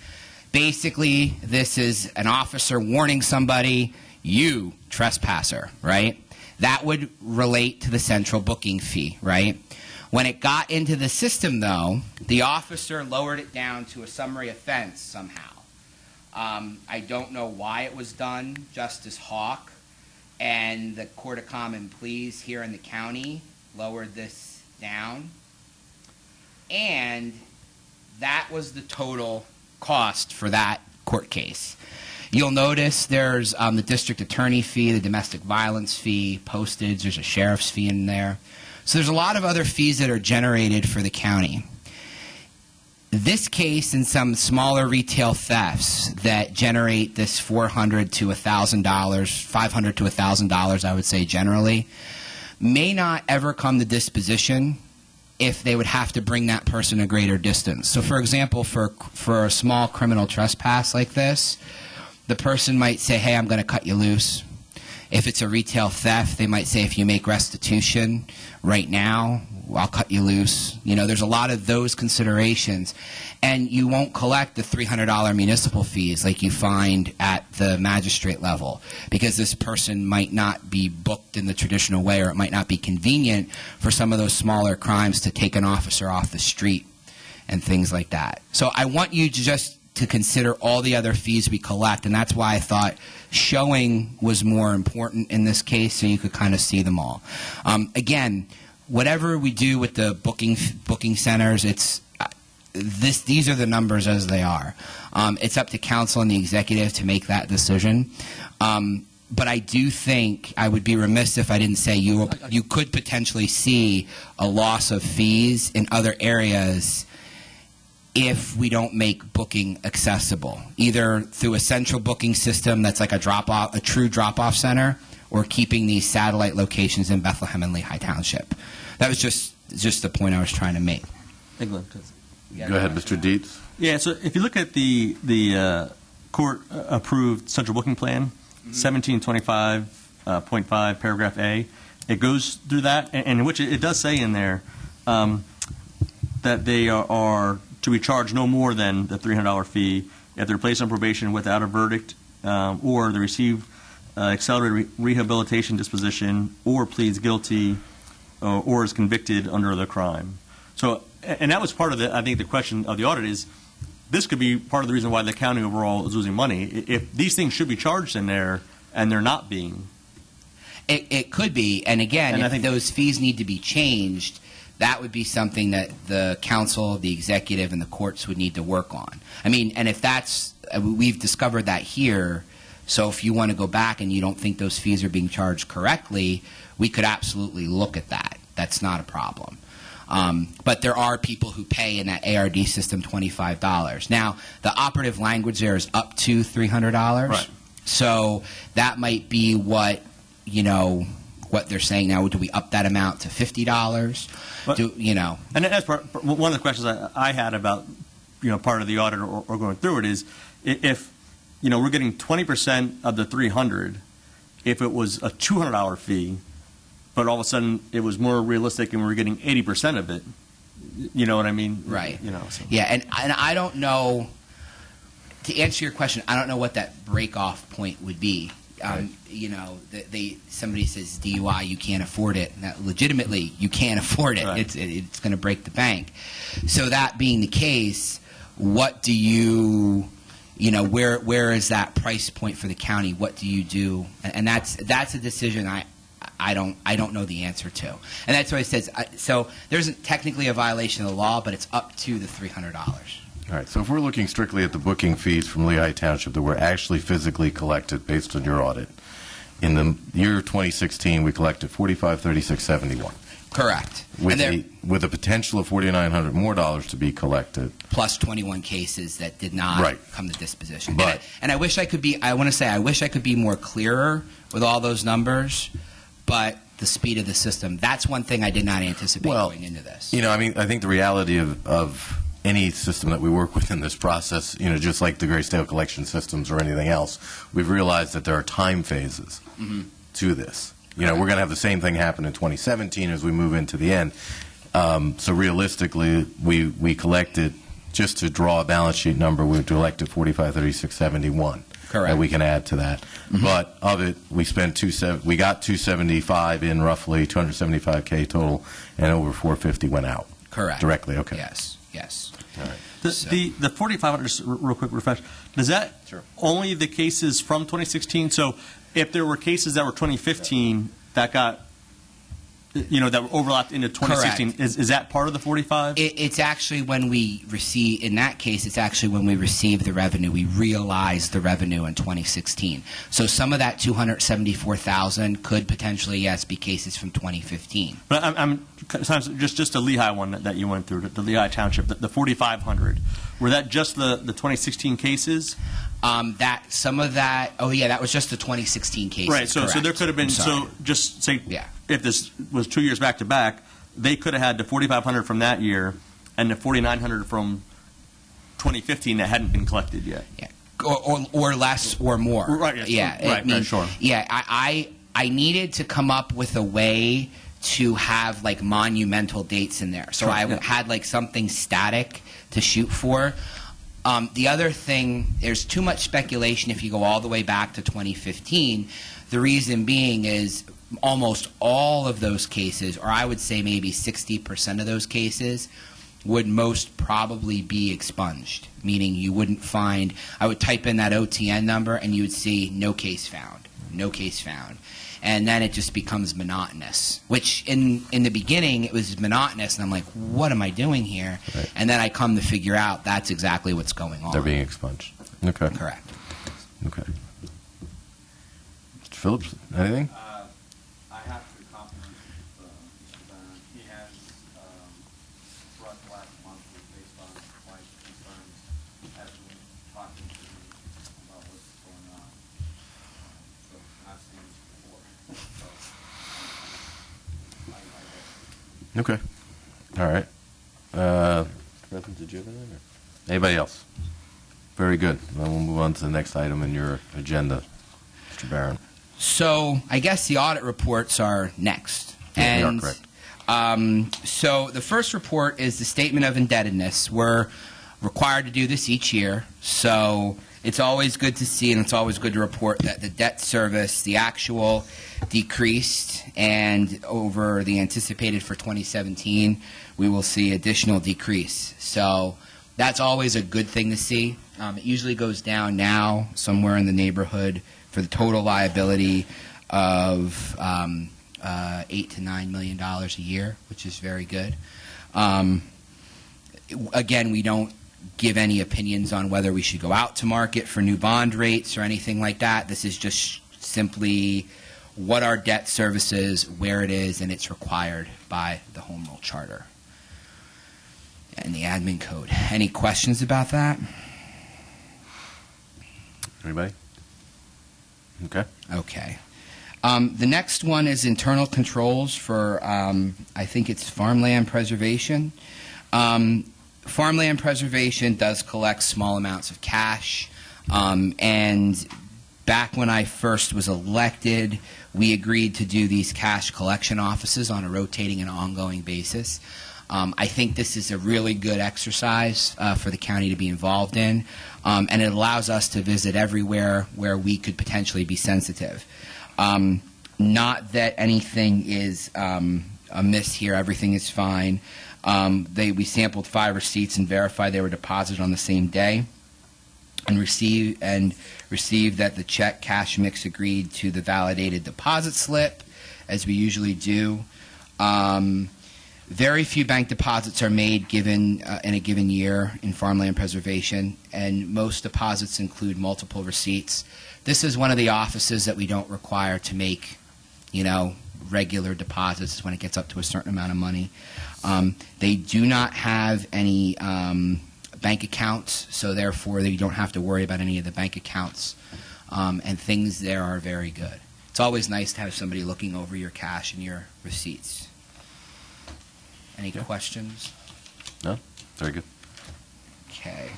Basically, this is an officer warning somebody, you trespasser, right? That would relate to the central booking fee, right? When it got into the system, though, the officer lowered it down to a summary offense somehow. I don't know why it was done. Justice Hawk and the Court of Common Pleas here in the county lowered this down. And that was the total cost for that court case. You'll notice there's the district attorney fee, the domestic violence fee, postage, there's a sheriff's fee in there. So there's a lot of other fees that are generated for the county. This case and some smaller retail thefts that generate this $400 to $1,000, $500 to $1,000, I would say generally, may not ever come to disposition if they would have to bring that person a greater distance. So, for example, for a small criminal trespass like this, the person might say, hey, I'm going to cut you loose. If it's a retail theft, they might say, if you make restitution right now, I'll cut you loose. You know, there's a lot of those considerations. And you won't collect the $300 municipal fees like you find at the magistrate level, because this person might not be booked in the traditional way, or it might not be convenient for some of those smaller crimes to take an officer off the street and things like that. So I want you to just to consider all the other fees we collect, and that's why I thought showing was more important in this case, so you could kind of see them all. Again, whatever we do with the booking centers, it's these are the numbers as they are. It's up to council and the executive to make that decision. But I do think I would be remiss if I didn't say you could potentially see a loss of fees in other areas if we don't make booking accessible, either through a central booking system that's like a true drop-off center, or keeping these satellite locations in Bethlehem and Lehigh Township. That was just the point I was trying to make. Go ahead, Mr. Dietz. Yeah, so if you look at the court-approved central booking plan, 1725.5, paragraph A, it goes through that, and in which it does say in there that they are to be charged no more than the $300 fee if they're placed on probation without a verdict, or they receive accelerated rehabilitation disposition, or pleads guilty, or is convicted under the crime. So, and that was part of I think the question of the audit is, this could be part of the reason why the county overall is losing money. If these things should be charged in there and they're not being. It could be, and again, and if those fees need to be changed, that would be something that the council, the executive, and the courts would need to work on. I mean, and if that's, we've discovered that here, so if you want to go back and you don't think those fees are being charged correctly, we could absolutely look at that. That's not a problem. But there are people who pay in that ARD system $25. Now, the operative language there is up to $300. Right. So that might be what, what they're saying now. Do we up that amount to $50? And that's one of the questions I had about, part of the audit or going through it is, if, we're getting 20% of the $300, if it was a $200 fee, but all of a sudden it was more realistic and we were getting 80% of it, you know what I mean? Right. So. Yeah, and I don't know, to answer your question, I don't know what that break-off point would be. Right. Somebody says DUI, you can't afford it. And that legitimately, you can't afford it. Right. It's going to break the bank. So that being the case, what do you, where is that price point for the county? What do you do? And that's a decision I don't know the answer to. And that's why it says, so there isn't technically a violation of the law, but it's up to the $300. All right, so if we're looking strictly at the booking fees from Lehigh Township that were actually physically collected based on your audit, in the year 2016, we collected $45,3671. Correct. With a potential of $4,900 more dollars to be collected. Plus 21 cases that did not come to disposition. But, and I wish I could be, I wish I could be more clearer with all those numbers, but the speed of the system, that's one thing I did not anticipate going into this. I think the reality of any system that we work with in this process, just like the Graysdale collection systems or anything else, we've realized that there are time phases to this. we're going to have the same thing happen in 2017 as we move into the end. So realistically, we collected, just to draw a balance sheet number, we collected 453671. Correct. That we can add to that. Mhm. But of it, we got 275 in, roughly 275K total, and over 450 went out. Correct. Directly, okay. Yes, yes. All right. The 4,500, just real quick refresh, is that Sure. only the cases from 2016? So if there were cases that were 2015 that got, that were overlapped into 2016, is that part of the 45? It's actually when we receive, in that case, it's actually when we receive the revenue. We realize the revenue in 2016. So some of that 274,000 could potentially, yes, be cases from 2015. But I'm just the Lehigh one that you went through, the Lehigh Township, the 4,500. Were that just the 2016 cases? That some of that, that was just the 2016 cases. Right. So correct. there could have been. So just say, if this was 2 years back to back, they could have had the 4,500 from that year and the 4,900 from 2015 that hadn't been collected yet. Yeah. Or less or more. Right. Yeah. Right. Sure. Yeah. I needed to come up with a way to have like monumental dates in there. So Sure, I yeah. had like something static to shoot for. The other thing, there's too much speculation if you go all the way back to 2015. The reason being is almost all of those cases, or I would say maybe 60% of those cases, would most probably be expunged, meaning you wouldn't find, I would type in that OTN number and you would see no case found, no case found. And then it just becomes monotonous, which in the beginning it was monotonous, and I'm like, what am I doing here? Right. And then I come to figure out that's exactly what's going on. They're being expunged. Okay. Correct. Okay. Mr. Phillips, anything? I have to compliment Mr. Barron. He has, throughout the last month, based on my concerns, has been talking to me about what's going on. So I've seen this before. So I guess. Okay. All right. Nothing, did you have anything? Anybody else? Very good. Then we'll move on to the next item in your agenda, Mr. Barron. So I guess the audit reports are next. Yeah, they are And correct. so the first report is the statement of indebtedness. We're required to do this each year, so it's always good to see, and it's always good to report that the debt service, the actual, decreased, and over the anticipated for 2017, we will see additional decrease. So that's always a good thing to see. It usually goes down now somewhere in the neighborhood for the total liability of $8 to $9 million a year, which is very good. Again, we don't give any opinions on whether we should go out to market for new bond rates or anything like that. This is just simply what our debt service is, where it is, and it's required by the Home Rule Charter and the admin code. Any questions about that? Anybody? Okay. Okay. The next one is internal controls for, I think it's farmland preservation. Farmland preservation does collect small amounts of cash, and back when I first was elected, we agreed to do these cash collection offices on a rotating and ongoing basis. I think this is a really good exercise for the county to be involved in, and it allows us to visit everywhere where we could potentially be sensitive. Not that anything is amiss here. Everything is fine. We sampled 5 receipts and verified they were deposited on the same day, and received that the check cash mix agreed to the validated deposit slip, as we usually do. Very few bank deposits are made in a given year in farmland preservation, and most deposits include multiple receipts. This is one of the offices that we don't require to make, regular deposits when it gets up to a certain amount of money. They do not have any bank accounts, so therefore you don't have to worry about any of the bank accounts, and things there are very good. It's always nice to have somebody looking over your cash and your receipts. Any questions? No? Very good. Okay.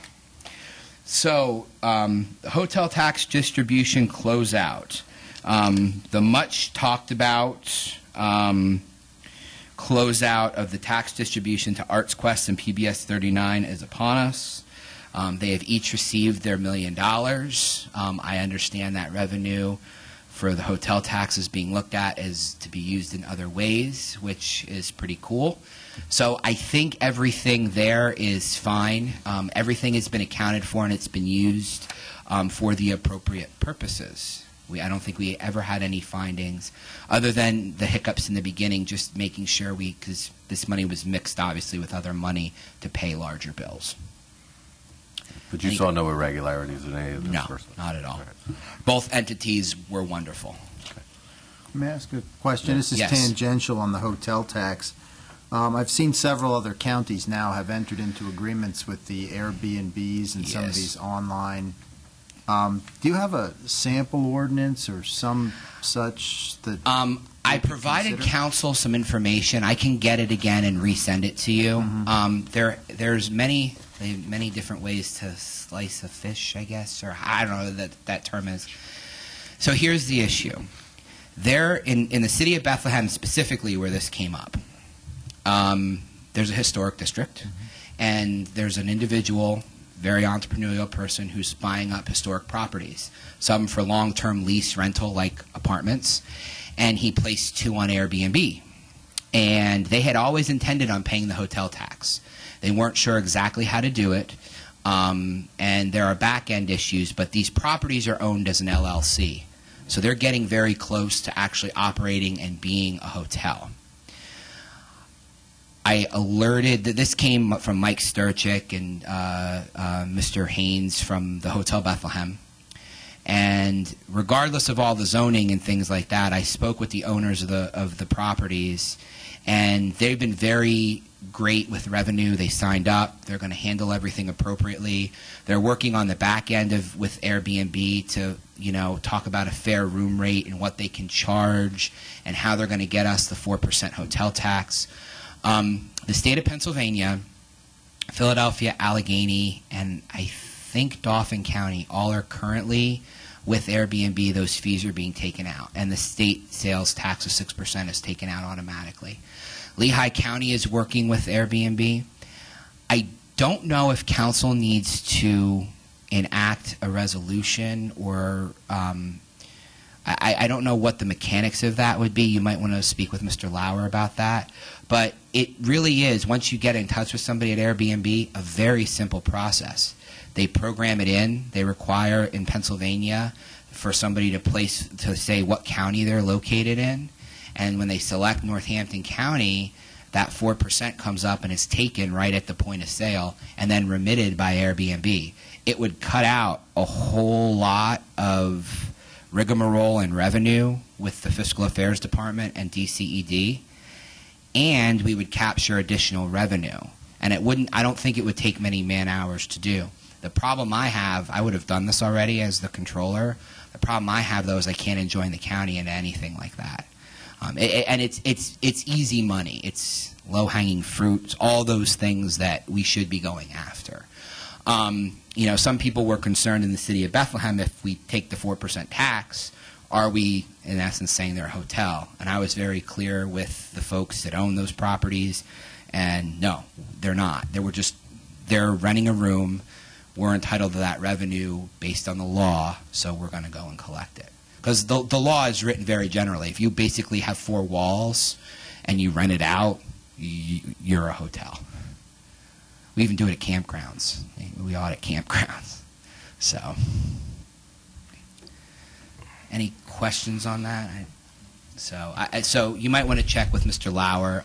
So, hotel tax distribution closeout. The much talked about closeout of the tax distribution to Arts Quest and PBS 39 is upon us. They have each received their $1 million. I understand that revenue for the hotel taxes being looked at is to be used in other ways, which is pretty cool. So I think everything there is fine. Everything has been accounted for and it's been used for the appropriate purposes. I don't think we ever had any findings other than the hiccups in the beginning, just making sure because this money was mixed obviously with other money to pay larger bills. But you saw no irregularities in any of this? No, not at all. Both entities were wonderful. Let me ask a question. This is Yes. tangential on the hotel tax. I've seen several other counties now have entered into agreements with the Airbnbs and some of Yes. these online. Do you have a sample ordinance or some such that? I could provided consider? council some information. I can get it again and resend it to you. Mm-hmm. There's many different ways to slice a fish, I guess, or I don't know what that term is. So here's the issue. There, in the city of Bethlehem specifically where this came up, there's a historic district, Mm-hmm. and there's an individual, very entrepreneurial person who's buying up historic properties, some for long-term lease rental like apartments, and he placed 2 on Airbnb. And they had always intended on paying the hotel tax. They weren't sure exactly how to do it, and there are back-end issues, but these properties are owned as an LLC. So they're getting very close to actually operating and being a hotel. I alerted that this came from Mike Sturchik and Mr. Haynes from the Hotel Bethlehem. And regardless of all the zoning and things like that, I spoke with the owners of the properties, and they've been very great with revenue. They signed up. They're going to handle everything appropriately. They're working on the back end with Airbnb to, talk about a fair room rate and what they can charge and how they're going to get us the 4% hotel tax. The state of Pennsylvania, Philadelphia, Allegheny, and I think Dauphin County all are currently with Airbnb. Those fees are being taken out, and the state sales tax of 6% is taken out automatically. Lehigh County is working with Airbnb. I don't know if council needs to enact a resolution or I don't know what the mechanics of that would be. You might want to speak with Mr. Lauer about that. But it really is, once you get in touch with somebody at Airbnb, a very simple process. They program it in. They require in Pennsylvania for somebody to say what county they're located in. And when they select Northampton County, that 4% comes up and is taken right at the point of sale and then remitted by Airbnb. It would cut out a whole lot of rigmarole and revenue with the Fiscal Affairs Department and DCED, and we would capture additional revenue. And I don't think it would take many man-hours to do. The problem I would have done this already as the controller. The problem I have, though, is I can't enjoin the county into anything like that. And it's easy money. It's low-hanging fruit. It's all those things that we should be going after. Some people were concerned in the city of Bethlehem, if we take the 4% tax, are we, in essence, saying they're a hotel? And I was very clear with the folks that own those properties, and no, they're not. They're renting a room. We're entitled to that revenue based on the law, so we're going to go and collect it. Because the law is written very generally. If you basically have 4 walls and you rent it out, you're a hotel. We even do it at campgrounds. We audit campgrounds. So, any questions on that? So you might want to check with Mr. Lauer.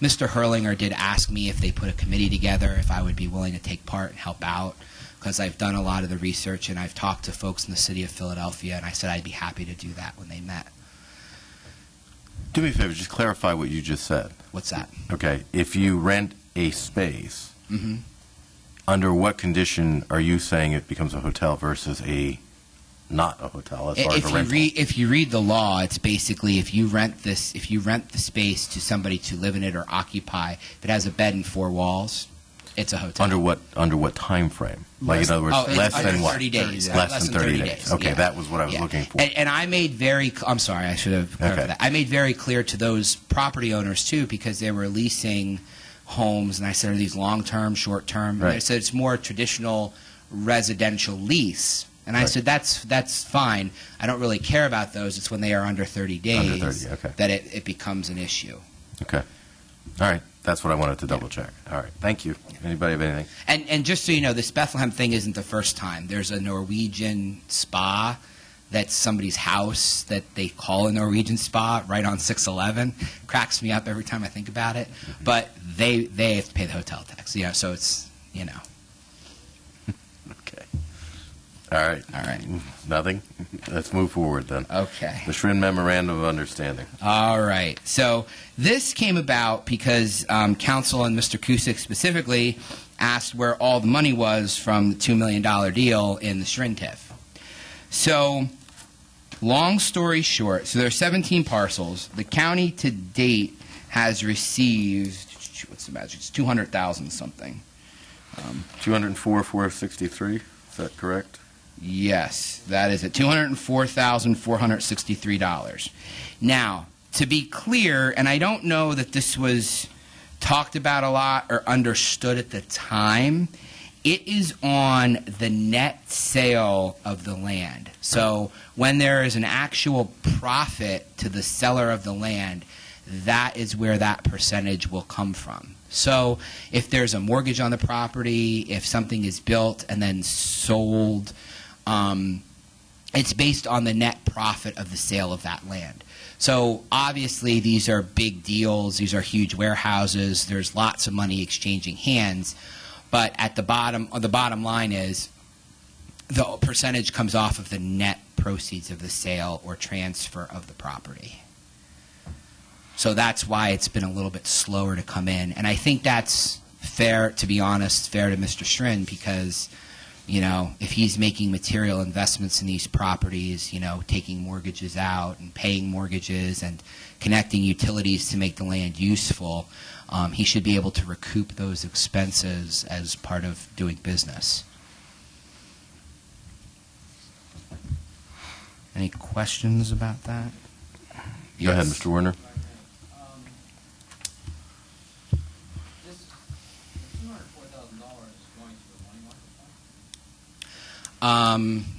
Mr. Hurlinger did ask me if they put a committee together, if I would be willing to take part and help out, because I've done a lot of the research and I've talked to folks in the city of Philadelphia, and I said I'd be happy to do that when they met. Do me a favor, just clarify what you just said. What's that? Okay, if you rent a space, Mm-hmm. under what condition are you saying it becomes a hotel versus not a hotel as far as a rental? If you read the law, it's basically if you rent the space to somebody to live in it or occupy, if it has a bed and 4 walls, It's a hotel. Under what time frame? Like, in other words, it's less under than what? 30 days. Less than 30 days. Okay, yeah. that was what I was Yeah. looking for. And I made I'm sorry, I should have clarified Okay. that. I made very clear to those property owners, too, because they were leasing homes, and I said, are these long-term, short-term? And I Right. said, it's more traditional residential lease. And I Right. said, that's fine. I don't really care about those. It's when they are under 30 days Under 30, okay. that it becomes an issue. Okay. All right. That's what I wanted to double check. All right. Thank you. Anybody have anything? And just so you know, this Bethlehem thing isn't the first time. There's a Norwegian spa that's somebody's house that they call a Norwegian spa right on 611. Cracks me up every time I think about it. But they have to pay the hotel tax. So it's, Okay. All right. All right. Nothing? Let's move forward then. Okay. The Schrin Memorandum of Understanding. All right. So this came about because Council and Mr. Cusick specifically asked where all the money was from the $2 million deal in the Schrin TIF. So long story short, so there are 17 parcels. The county to date has received, what's the magic? It's 200,000 something. 204,463. Is that correct? Yes, that is it. $204,463. Now, to be clear, and I don't know that this was talked about a lot or understood at the time, it is on the net sale of the land. So when there is an actual profit to the seller of the land, that is where that percentage will come from. So if there's a mortgage on the property, if something is built and then sold, it's based on the net profit of the sale of that land. So obviously these are big deals. These are huge warehouses. There's lots of money exchanging hands. But at the bottom line is the percentage comes off of the net proceeds of the sale or transfer of the property. So that's why it's been a little bit slower to come in. And I think that's fair, to be honest, fair to Mr. Schrin, because if he's making material investments in these properties, taking mortgages out and paying mortgages and connecting utilities to make the land useful, he should be able to recoup those expenses as part of doing business. Any questions about that? Go ahead, Mr. Werner.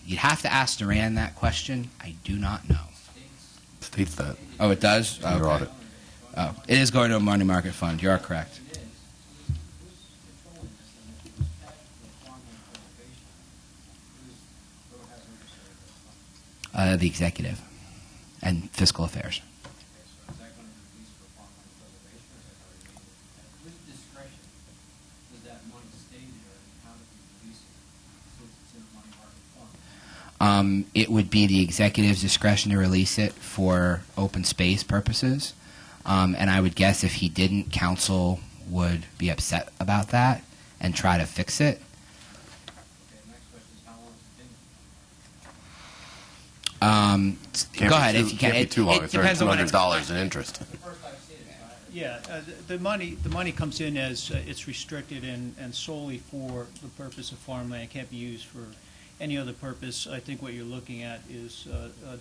You'd have to ask Duran that question. I do not know. States that. Oh, it does? In your audit. Oh, it is going to a money market fund. You are correct. The executive and fiscal affairs. It would be the executive's discretion to release it for open space purposes. And I would guess if he didn't, council would be upset about that and try to fix it. Go ahead if you can. Can't be too long. It It's depends on what it's $200 in interest. Yeah, the money comes in as it's restricted and solely for the purpose of farmland. It can't be used for any other purpose. I think what you're looking at is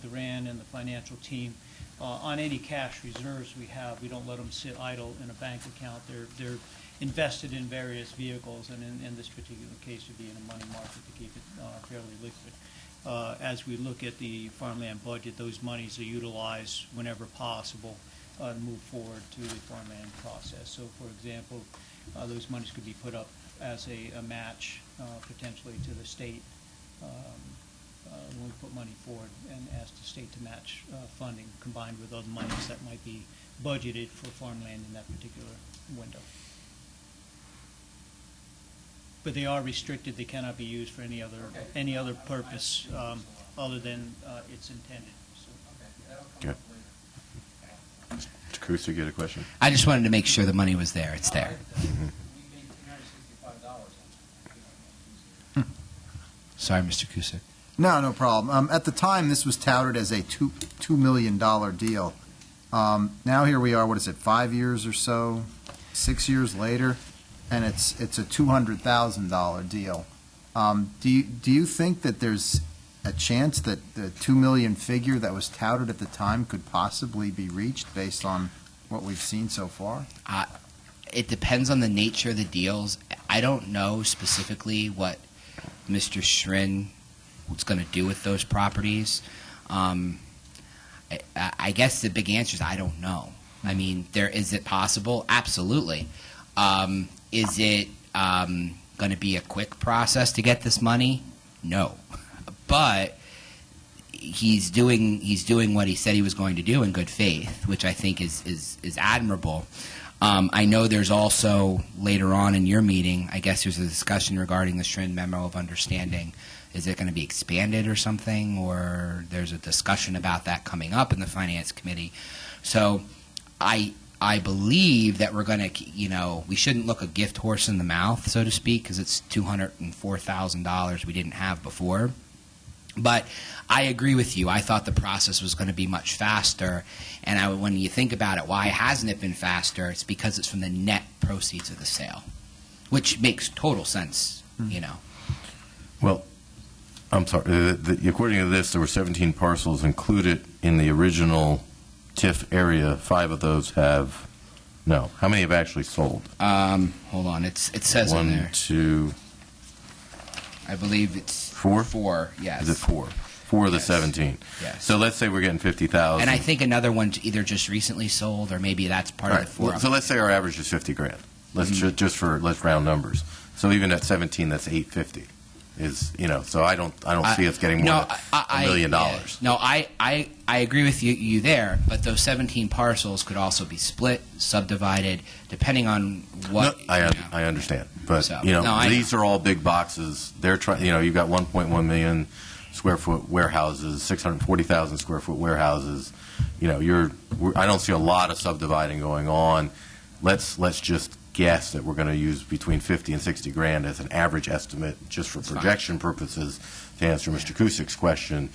Duran and the financial team. On any cash reserves we have, we don't let them sit idle in a bank account. They're invested in various vehicles, and in this particular case, would be in a money market to keep it fairly liquid. As we look at the farmland budget, those monies are utilized whenever possible to move forward to the farmland process. So, for example, those monies could be put up as a match potentially to the state when we put money forward and ask the state to match funding combined with other monies that might be budgeted for farmland in that particular window. But they are restricted. They cannot be used for any other purpose other than it's intended. So. Okay. Mr. Cruz, you get a question? I just wanted to make sure the money was there. It's there. Sorry, Mr. Cusick. No problem. At the time, this was touted as a $2 million deal. Now here we are, what is it, 5 years or so, 6 years later? and it's a $200,000 deal. Do you think that there's a chance that the 2 million figure that was touted at the time could possibly be reached based on what we've seen so far? It depends on the nature of the deals. I don't know specifically what Mr. Schrin was going to do with those properties. I guess the big answer is I don't know. I mean, is it possible? Absolutely. Is it going to be a quick process to get this money? No. But he's doing what he said he was going to do in good faith, which I think is admirable. I know there's also, later on in your meeting, I guess there's a discussion regarding the Schrin Memo of Understanding. Is it going to be expanded or something? Or there's a discussion about that coming up in the Finance Committee. So I believe that we're going to, we shouldn't look a gift horse in the mouth, so to speak, because it's $204,000 we didn't have before. But I agree with you. I thought the process was going to be much faster. And when you think about it, why hasn't it been faster? It's because it's from the net proceeds of the sale, which makes total sense, Well, I'm sorry. According to this, there were 17 parcels included in the original TIF area. 5 of those have no. How many have actually sold? Hold on. It says in there. 1, 2. I believe it's 4? 4, yes. Is it 4? 4 of the 17. Yes. So let's say we're getting 50,000. And I think another one's either just recently sold or maybe that's part of the 4. So let's say our average is 50 grand. Let's let's round numbers. So even at 17, that's 850. So I don't see us getting more than $1 million. Yeah. No, I agree with you there, but those 17 parcels could also be split, subdivided, depending on what. No, I understand, but So, these are all big boxes. They're trying. You've got 1.1 million square foot warehouses, 640,000 square foot warehouses. I don't see a lot of subdividing going on. Let's just guess that we're going to use between 50 and 60 grand as an average estimate, just for projection purposes. To answer Mr. Cusick's question,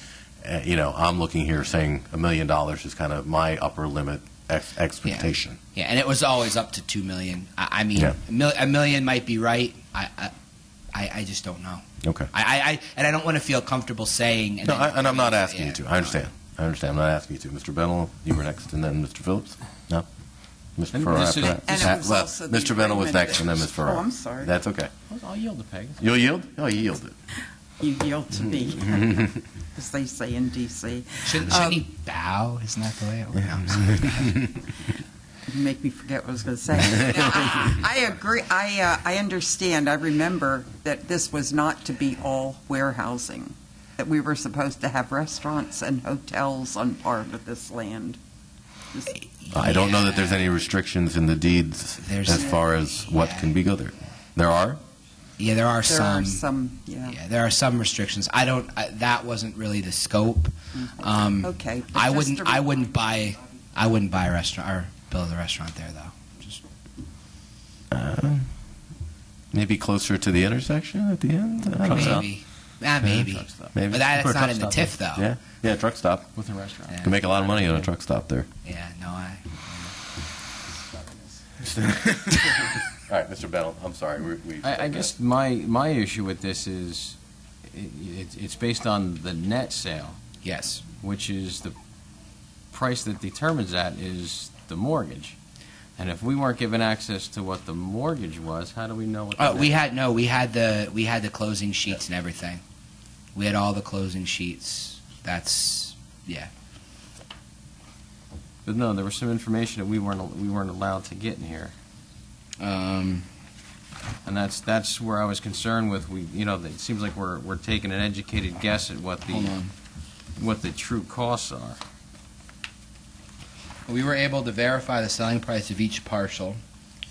I'm looking here saying $1 million is kind of my upper limit expectation. Yeah, and it was always up to $2 million. I mean, Yeah. $1 million might be right. I just don't know. Okay. And I don't want to feel comfortable saying. And I'm not asking you to. I understand. understand. I'm not asking you to. Mr. Bennell, you were next, and then Mr. Phillips? No? Mr. Farrar after that? And it was also the Mr. Bennell was agreement next, and then Ms. Farrar. Oh, I'm sorry. That's okay. I'll yield to Peg. You'll yield? Oh, you yielded. You yield to me, as they say in D.C. Shouldn't he bow? Isn't that the way it works? No, I'm sorry. You make me forget what I was going to say. No, I agree. I understand. I remember that this was not to be all warehousing, that we were supposed to have restaurants and hotels on part of this land. I don't know that there's any restrictions in the deeds as far as what can be go there. There are? Yeah, there are There are some, yeah. Yeah, there are some restrictions. That wasn't really the scope. Okay. but I just wouldn't buy a restaurant or build a restaurant there though. Just Maybe closer to the intersection at the end? I don't know. maybe. Maybe. Maybe. But that's Put a not truck in the stop TIF though. Yeah, yeah, truck stop. With a restaurant. Yeah. Can make a lot of money on a truck stop there. Yeah, no, All right, Mr. Bennell, I'm sorry. I guess my issue with this is it's based on the net sale, yes. which is the price that determines that is the mortgage. And if we weren't given access to what the mortgage was, how do we know what? We had the closing sheets and everything. We had all the closing sheets. That's But no, there was some information that we weren't allowed to get in here, and that's where I was concerned with. It seems like we're taking an educated guess at what the true costs are. We were able to verify the selling price of each parcel.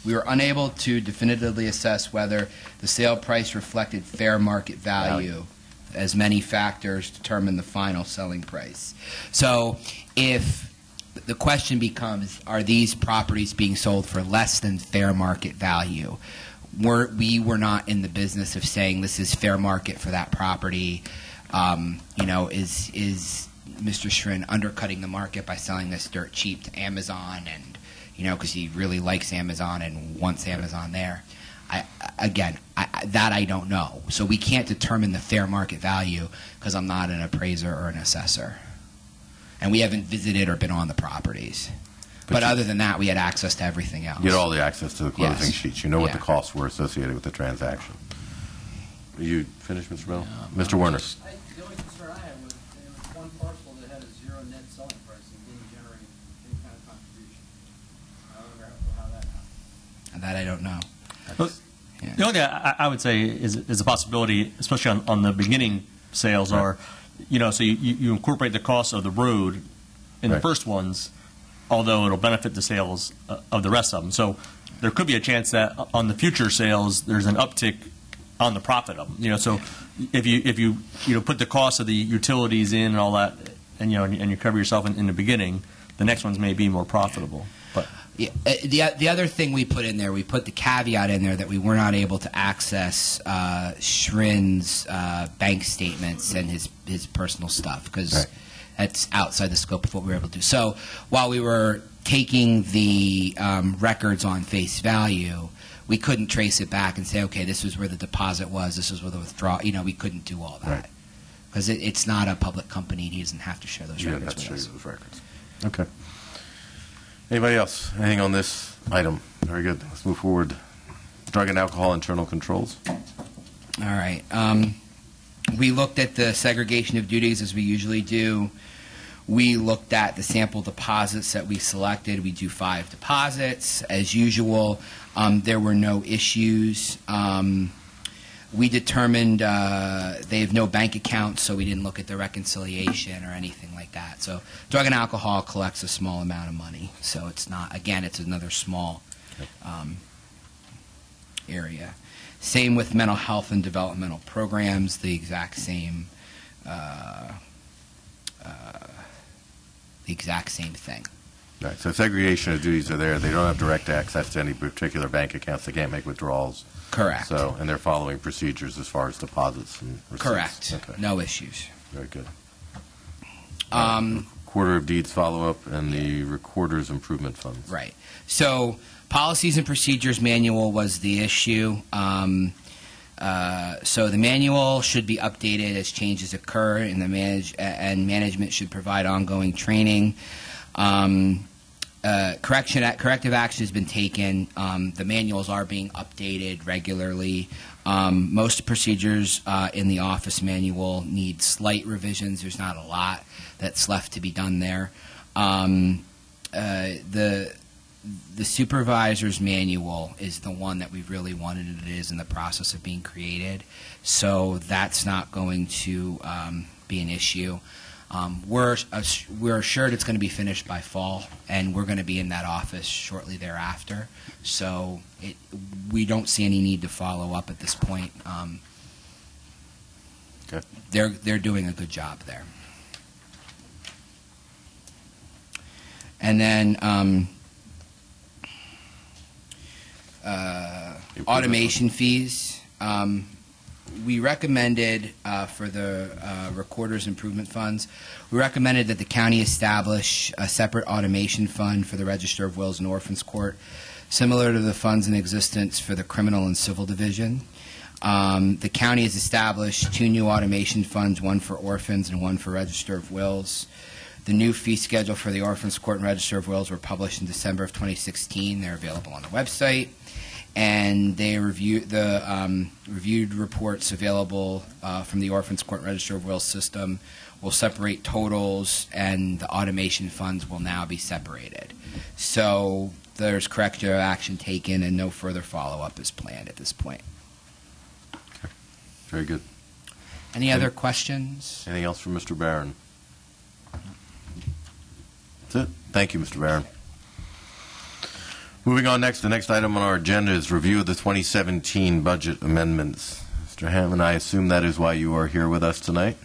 We were unable to definitively assess whether the sale price reflected fair market value, as many factors determine the final selling price. So if the question becomes, are these properties being sold for less than fair market value? We were not in the business of saying this is fair market for that property. Is Mr. Schrin undercutting the market by selling this dirt cheap to Amazon, and because he really likes Amazon and wants Amazon there? That I don't know. So we can't determine the fair market value because I'm not an appraiser or an assessor. And we haven't visited or been on the properties. But other than that, we had access to everything else. You had all the access to the closing Yes. sheets. You know what the Yeah. costs were associated with the transaction. Are you finished, Mr. Bell? Mr. Werner? The only concern I had was there was one parcel that had a zero net selling price and didn't generate any kind of contribution. I don't know how that happened. That I don't know. Well, Yeah. The only thing I would say is a possibility, especially on the beginning sales, Right. are, so you incorporate the cost of the road in the Right. first ones, although it'll benefit the sales of the rest of them. So there could be a chance that on the future sales, there's an uptick on the profit of them. So if you put the cost of the utilities in and all that, and you cover yourself in the beginning, the next ones may be more profitable. But Yeah, the other thing we put in there, we put the caveat in there that we were not able to access Shrin's bank statements and his personal stuff because Right. that's outside the scope of what we were able to do. So while we were taking the records on face value, we couldn't trace it back and say, okay, this was where the deposit was, this was where the withdrawal. We couldn't do all Right. that because it's not a public company. He doesn't have to share those You didn't records have to with show you us. those records. Okay. Anybody else? Anything on this item? Very good. Let's move forward. Drug and alcohol internal controls. All right. We looked at the segregation of duties as we usually do. We looked at the sample deposits that we selected. We do 5 deposits as usual. There were no issues. We determined they have no bank accounts, so we didn't look at the reconciliation or anything like that. So drug and alcohol collects a small amount of money. So it's not, again, it's another small area. Same with mental health and developmental programs, the exact same thing. Right. So segregation of duties are there. They don't have direct access to any particular bank accounts. They can't make withdrawals. Correct. So, and they're following procedures as far as deposits and receipts. Correct. Okay. No issues. Very good. Um, Quarter of deeds follow-up and the recorder's improvement funds. Right. So policies and procedures manual was the issue. So the manual should be updated as changes occur, and management should provide ongoing training. Corrective action has been taken. The manuals are being updated regularly. Most procedures in the office manual need slight revisions. There's not a lot that's left to be done there. The supervisor's manual is the one that we really wanted, and it is in the process of being created. So that's not going to be an issue. We're assured it's going to be finished by fall, and we're going to be in that office shortly thereafter. So we don't see any need to follow up at this point. Okay. They're doing a good job there. And then automation fees. We recommended for the recorder's improvement funds, we recommended that the county establish a separate automation fund for the Register of Wills and Orphans Court, similar to the funds in existence for the criminal and civil division. The county has established 2 new automation funds, one for orphans and one for Register of Wills. The new fee schedule for the Orphans Court and Register of Wills were published in December of 2016. They're available on the website. And they reviewed the reviewed reports available from the Orphans Court and Register of Wills system will separate totals, and the automation funds will now be separated. So there's corrective action taken, and no further follow-up is planned at this point. Okay. Very good. Any other questions? Anything else from Mr. Barron? That's it. Thank you, Mr. Barron. Moving on next, the next item on our agenda is review of the 2017 budget amendments. Mr. Hammond, I assume that is why you are here with us tonight.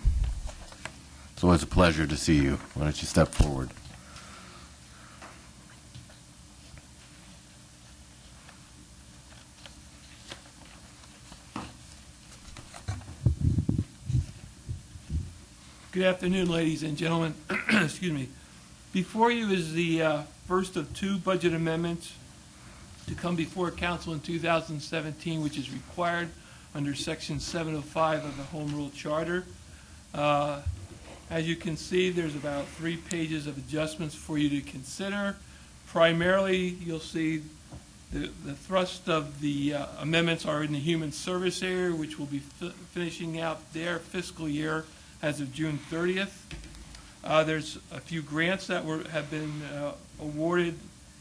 It's always a pleasure to see you. Why don't you step forward? Good afternoon, ladies and gentlemen. Excuse me. Before you is the first of 2 budget amendments to come before council in 2017, which is required under Section 705 of the Home Rule Charter. As you can see, there's about 3 pages of adjustments for you to consider. Primarily, you'll see the thrust of the amendments are in the human service area, which will be finishing out their fiscal year as of June 30th. There's a few grants that have been awarded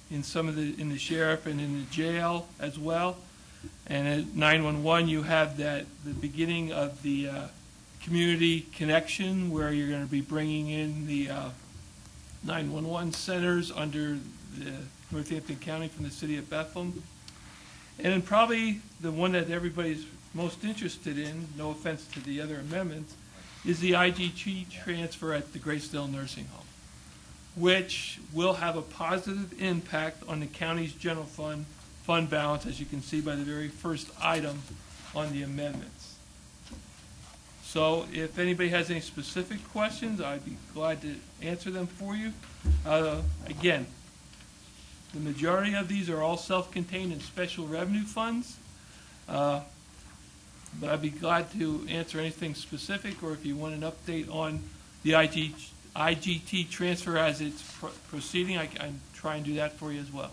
in in the sheriff and in the jail as well. And at 911, you have the beginning of the community connection, where you're going to be bringing in the 911 centers under the Northampton County from the city of Bethlehem. And then probably the one that everybody's most interested in, no offense to the other amendments, is the IGT transfer at the Gracedale Nursing Home, which will have a positive impact on the county's general fund balance, as you can see by the very first item on the amendments. So if anybody has any specific questions, I'd be glad to answer them for you. Again, the majority of these are all self-contained in special revenue funds, but I'd be glad to answer anything specific, or if you want an update on the IGT transfer as it's proceeding, I can try and do that for you as well.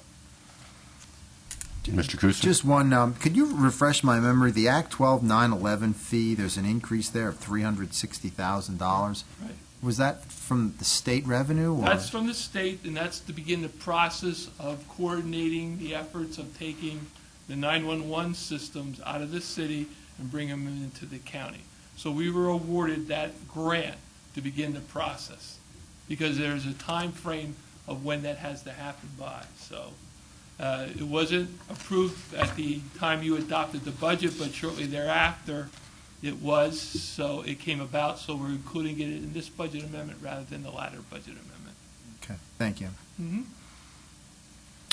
Mr. Kuster? Just one, could you refresh my memory? The Act 12-911 fee, there's an increase there of $360,000. Right. Was that from the state revenue? Or? That's from the state, and that's to begin the process of coordinating the efforts of taking the 911 systems out of the city and bring them into the county. So we were awarded that grant to begin the process, because there's a time frame of when that has to happen by. So it wasn't approved at the time you adopted the budget, but shortly thereafter it was, so it came about, so we're including it in this budget amendment rather than the latter budget amendment. Okay, thank you. Mm-hmm.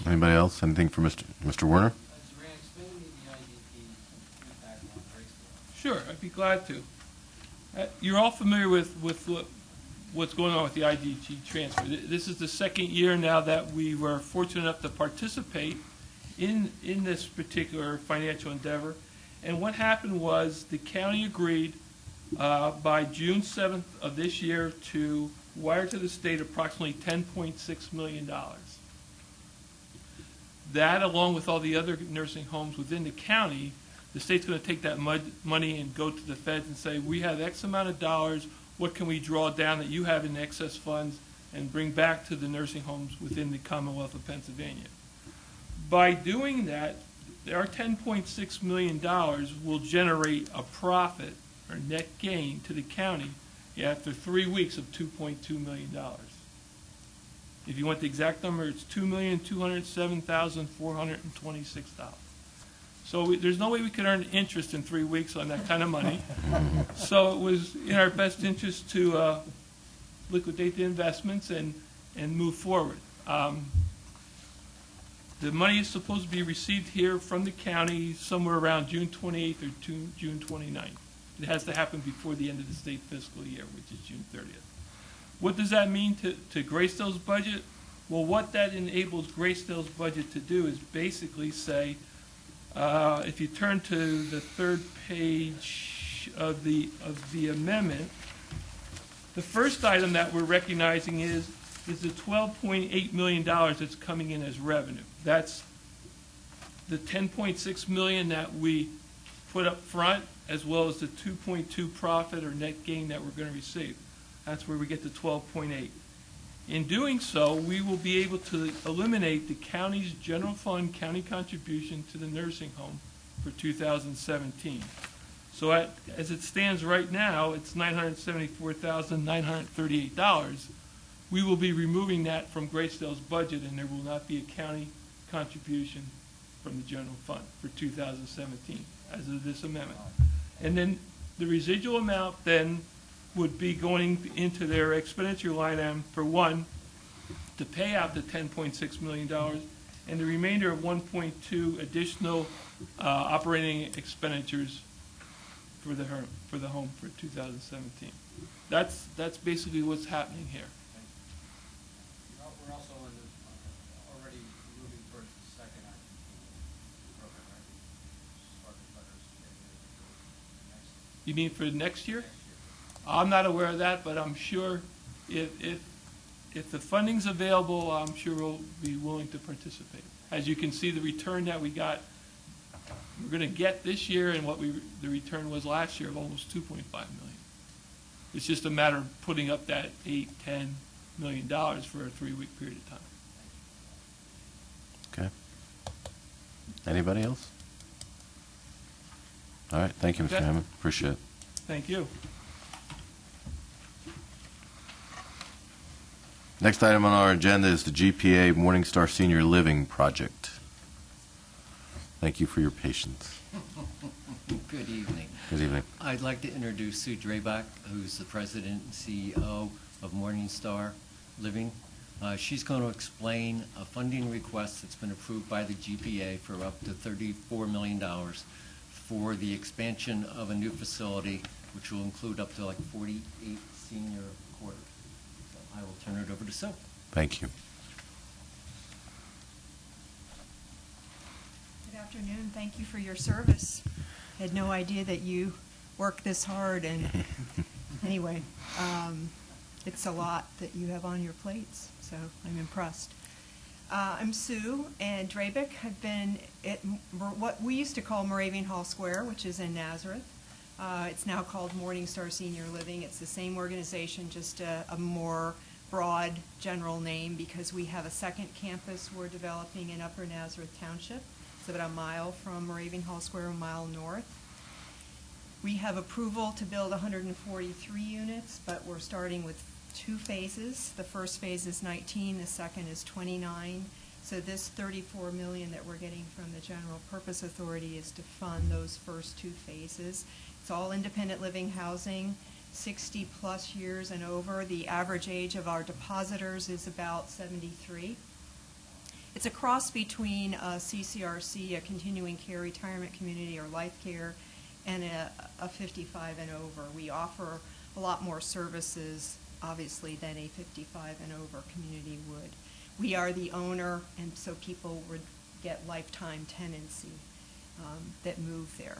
Anybody else? Anything for Mr. Werner? Duran, explain to me the IDP impact on Gracedale. Sure, I'd be glad to. You're all familiar with what's going on with the IDG transfer. This is the second year now that we were fortunate enough to participate in this particular financial endeavor. And what happened was the county agreed by June 7th of this year to wire to the state approximately $10.6 million. That, along with all the other nursing homes within the county, the state's going to take that money and go to the feds and say, we have X amount of dollars, what can we draw down that you have in excess funds and bring back to the nursing homes within the Commonwealth of Pennsylvania. By doing that, our $10.6 million will generate a profit or net gain to the county after 3 weeks of $2.2 million. If you want the exact number, it's $2,207,426. So there's no way we could earn interest in 3 weeks on that kind of money. So it was in our best interest to liquidate the investments and move forward. The money is supposed to be received here from the county somewhere around June 28th or June 29th. It has to happen before the end of the state fiscal year, which is June 30th. What does that mean to Gracedale's budget? Well, what that enables Gracedale's budget to do is basically say, if you turn to the third page of the amendment, the first item that we're recognizing is the $12.8 million that's coming in as revenue. That's the $10.6 million that we put up front, as well as the 2.2 profit or net gain that we're going to receive. That's where we get the 12.8. In doing so, we will be able to eliminate the county's general fund county contribution to the nursing home for 2017. So as it stands right now, it's $974,938. We will be removing that from Gracedale's budget, and there will not be a county contribution from the general fund for 2017 as of this amendment. And then the residual amount then would be going into their expenditure line item for one, to pay out the $10.6 million, and the remainder of 1.2 additional operating expenditures for the home for 2017. That's basically what's happening here. We're also already moving towards the second item. You mean for next year? I'm not aware of that, but I'm sure if the funding's available, I'm sure we'll be willing to participate. As you can see, the return that we're going to get this year and the return was last year of almost $2.5 million. It's just a matter of putting up that $8-10 million for a 3-week period of time. Okay. Anybody else? All right, thank you, Mr. Okay. Hammond. Appreciate it. Thank you. Next item on our agenda is the GPA Morningstar Senior Living Project. Thank you for your patience. Good evening. Good evening. I'd like to introduce Sue Drabach, who's the president and CEO of Morningstar Living. She's going to explain a funding request that's been approved by the GPA for up to $34 million for the expansion of a new facility, which will include up to like 48 senior quarters. So I will turn it over to Sue. Thank you. Good afternoon. Thank you for your service. I had no idea that you worked this hard, and anyway, it's a lot that you have on your plates, so I'm impressed. I'm Sue and Drabach. I've been at what we used to call Moravian Hall Square, which is in Nazareth. It's now called Morningstar Senior Living. It's the same organization, just a more broad general name, because we have a second campus we're developing in Upper Nazareth Township. It's about a mile from Moravian Hall Square, a mile north. We have approval to build 143 units, but we're starting with 2 phases. The first phase is 19, the second is 29. So this $34 million that we're getting from the General Purpose Authority is to fund those first 2 phases. It's all independent living housing, 60 plus years and over. The average age of our depositors is about 73. It's a cross between a CCRC, a continuing care retirement community or life care, and a 55 and over. We offer a lot more services, obviously, than a 55 and over community would. We are the owner, and so people would get lifetime tenancy that move there.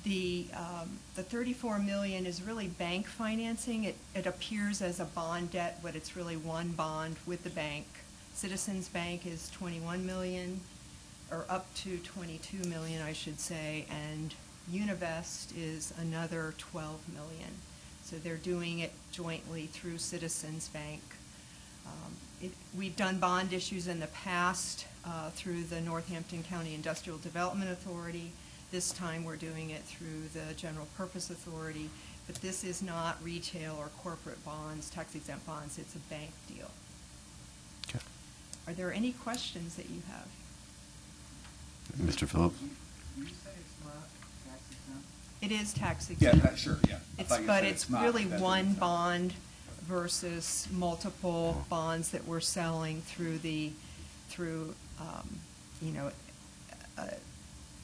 The $34 million is really bank financing. It appears as a bond debt, but it's really one bond with the bank. Citizens Bank is $21 million, or up to $22 million, I should say, and Univest is another $12 million. So they're doing it jointly through Citizens Bank. We've done bond issues in the past through the Northampton County Industrial Development Authority. This time we're doing it through the General Purpose Authority, but this is not retail or corporate bonds, tax-exempt bonds. It's a bank deal. Okay. Are there any questions that you have? Mr. Phillips? You say it's not tax exempt? It is tax Yeah, exempt. sure, yeah. I thought you But said it's not, really but that one doesn't sound- bond versus multiple bonds that we're selling through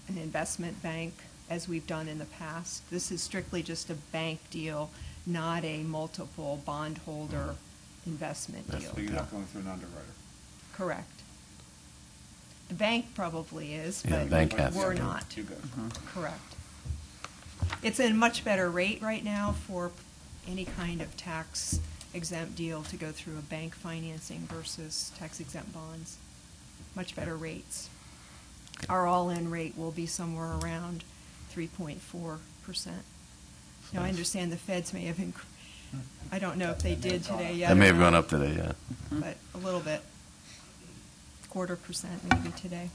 an investment bank, as we've done in the past. This is strictly just a bank deal, not a multiple bondholder investment deal. So you're not going through an underwriter? Correct. The bank probably is, Yeah, the but bank has we're to. not. You go. Correct. It's a much better rate right now for any kind of tax exempt deal to go through a bank financing versus tax exempt bonds. Much better rates. Our all-in rate will be somewhere around 3.4%. Now, I understand the feds may have I don't know if they did today yet. That may or have not, gone up today, yeah. but a little bit. 0.25% maybe today.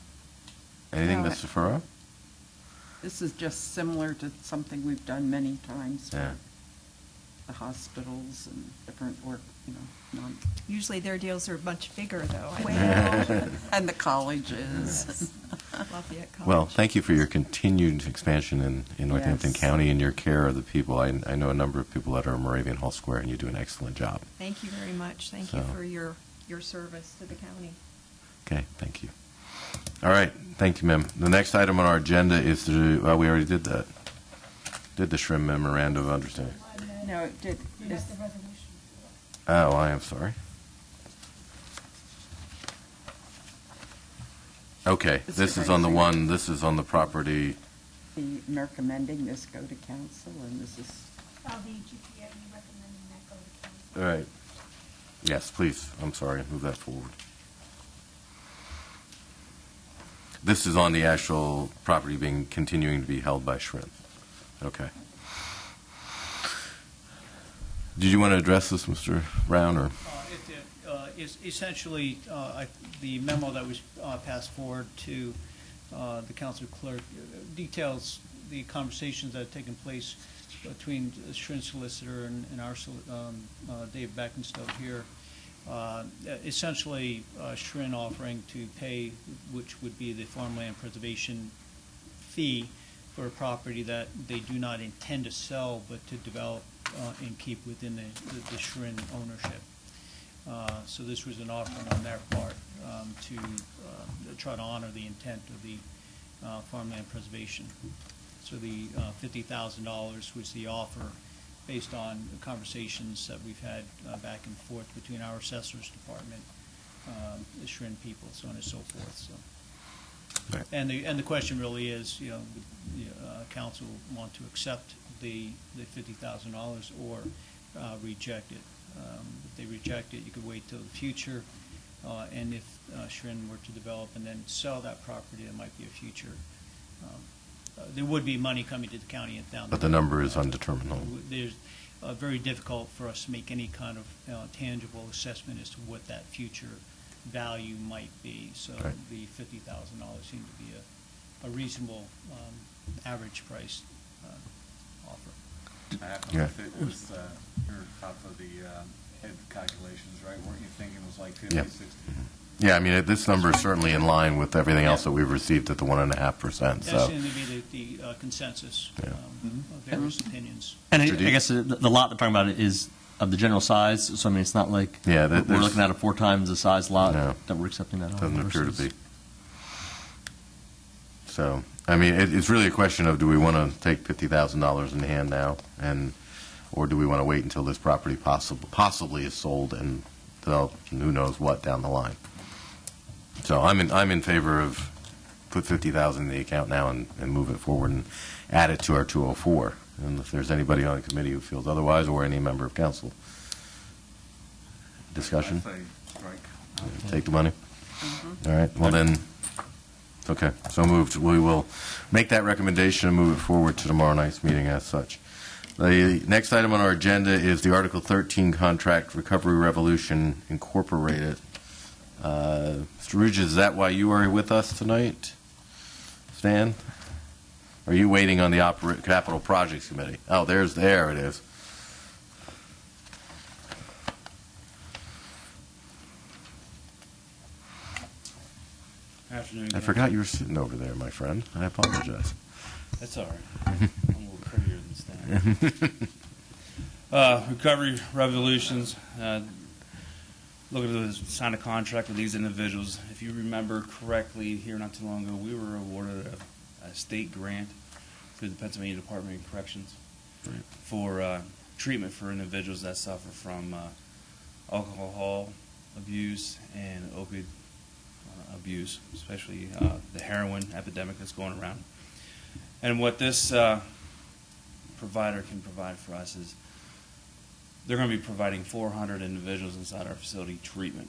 Anything, No, Mr. Furrow? This is just similar to something we've done many times. Yeah. The hospitals and different work, Usually their deals are much bigger, though. and the colleges. Lafayette College. Well, thank you for your continued expansion in Northampton Yes. County and your care of the people. I know a number of people that are in Moravian Hall Square, and you do an excellent job. Thank you very much. Thank you So- for your service to the county. Okay, thank you. All right, thank you, ma'am. The next item on our agenda is we already did that. Did the Shrimp Memorandum of Understanding. No, it did. Oh, I am sorry. Okay, this is on the one, this is on the property be recommending this go to council, and this is... The GPA recommending that go to council. All right. Yes, please. I'm sorry. Move that forward. This is on the actual property being continuing to be held by Schrin. Okay. Did you want to address this, Mr. Brown, or? Essentially, the memo that was passed forward to the council clerk details the conversations that have taken place between the Schrin solicitor and our Dave Beckenstowe here. Essentially, Schrin offering to pay, which would be the farmland preservation fee for a property that they do not intend to sell, but to develop and keep within the Schrin ownership. So this was an offering on their part to try to honor the intent of the farmland preservation. So the $50,000 was the offer based on the conversations that we've had back and forth between our assessor's department, the Schrin people, so on and so forth. So. Right. And the question really is, would the council want to accept the $50,000 or reject it? If they reject it, you could wait till the future, and if Schrin were to develop and then sell that property, there might be a future. There would be money coming to the county and down. But the number is undetermined. There's very difficult for us to make any kind of tangible assessment as to what that future value might be. So right. The $50,000 seemed to be a reasonable average price offer. I happen to fit with your top of the head calculations, right? Weren't you thinking it was like 50, yeah. 60? Yeah, I mean, this number is certainly in line with everything else that we've received at the 1.5%. That So. seemed to be the consensus of various opinions. And I guess the lot they're talking about is of the general size, so I mean, it's not like we're looking at a 4 times the size lot that we're accepting that on. Doesn't appear to be. So, I mean, it's really a question of, do we want to take $50,000 in hand now, or do we want to wait until this property possibly is sold and who knows what down the line? So I'm in favor of put $50,000 in the account now and move it forward and add it to our 204. And if there's anybody on the committee who feels otherwise, or any member of council, discussion. I'd say strike. Take the money. All right. Well then, okay. So moved. We will make that recommendation and move it forward to tomorrow night's meeting as such. The next item on our agenda is the Article 13 contract, Recovery Revolution Incorporated. Mr. Ridge, is that why you are with us tonight, Stan? Are you waiting on the Capital Projects Committee? Oh, there it is. Afternoon. I forgot you were sitting over there, my friend. I apologize. That's all right. I'm a little prettier than Stan. Recovery Revolutions. Looking to sign a contract with these individuals. If you remember correctly, here not too long ago, we were awarded a state grant through the Pennsylvania Department of Corrections for treatment for individuals that suffer from alcohol abuse and opioid abuse, especially the heroin epidemic that's going around. And what this provider can provide for us is they're going to be providing 400 individuals inside our facility treatment,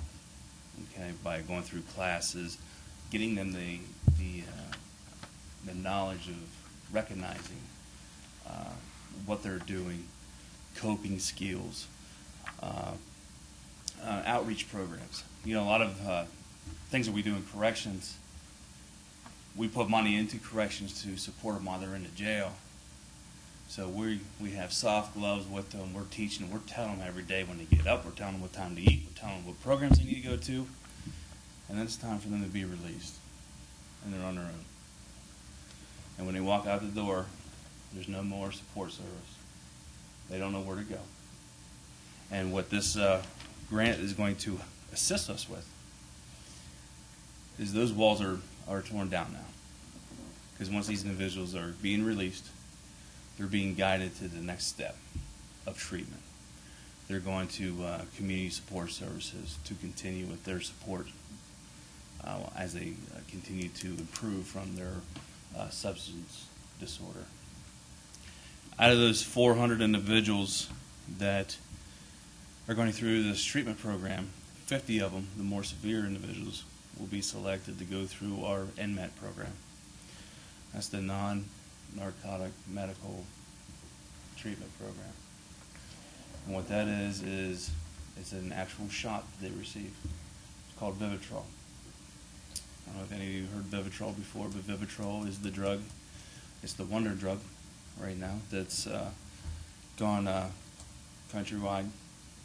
okay, by going through classes, getting them the knowledge of recognizing what they're doing, coping skills, outreach programs. You know, a lot of things that we do in corrections, we put money into corrections to support them while they're in the jail. So we have soft gloves with them. We're teaching them. We're telling them every day when they get up. We're telling them what time to eat. We're telling them what programs they need to go to. And then it's time for them to be released. And they're on their own. And when they walk out the door, there's no more support service. They don't know where to go. And what this grant is going to assist us with is those walls are torn down now. Because once these individuals are being released, they're being guided to the next step of treatment. They're going to community support services to continue with their support as they continue to improve from their substance disorder. Out of those 400 individuals that are going through this treatment program, 50 of them, the more severe individuals, will be selected to go through our Inmate program. That's the non-narcotic medical treatment program. And what that is it's an actual shot that they receive. It's called Vivitrol. I don't know if any of you heard Vivitrol before, but Vivitrol is the drug. It's the wonder drug right now that's gone countrywide.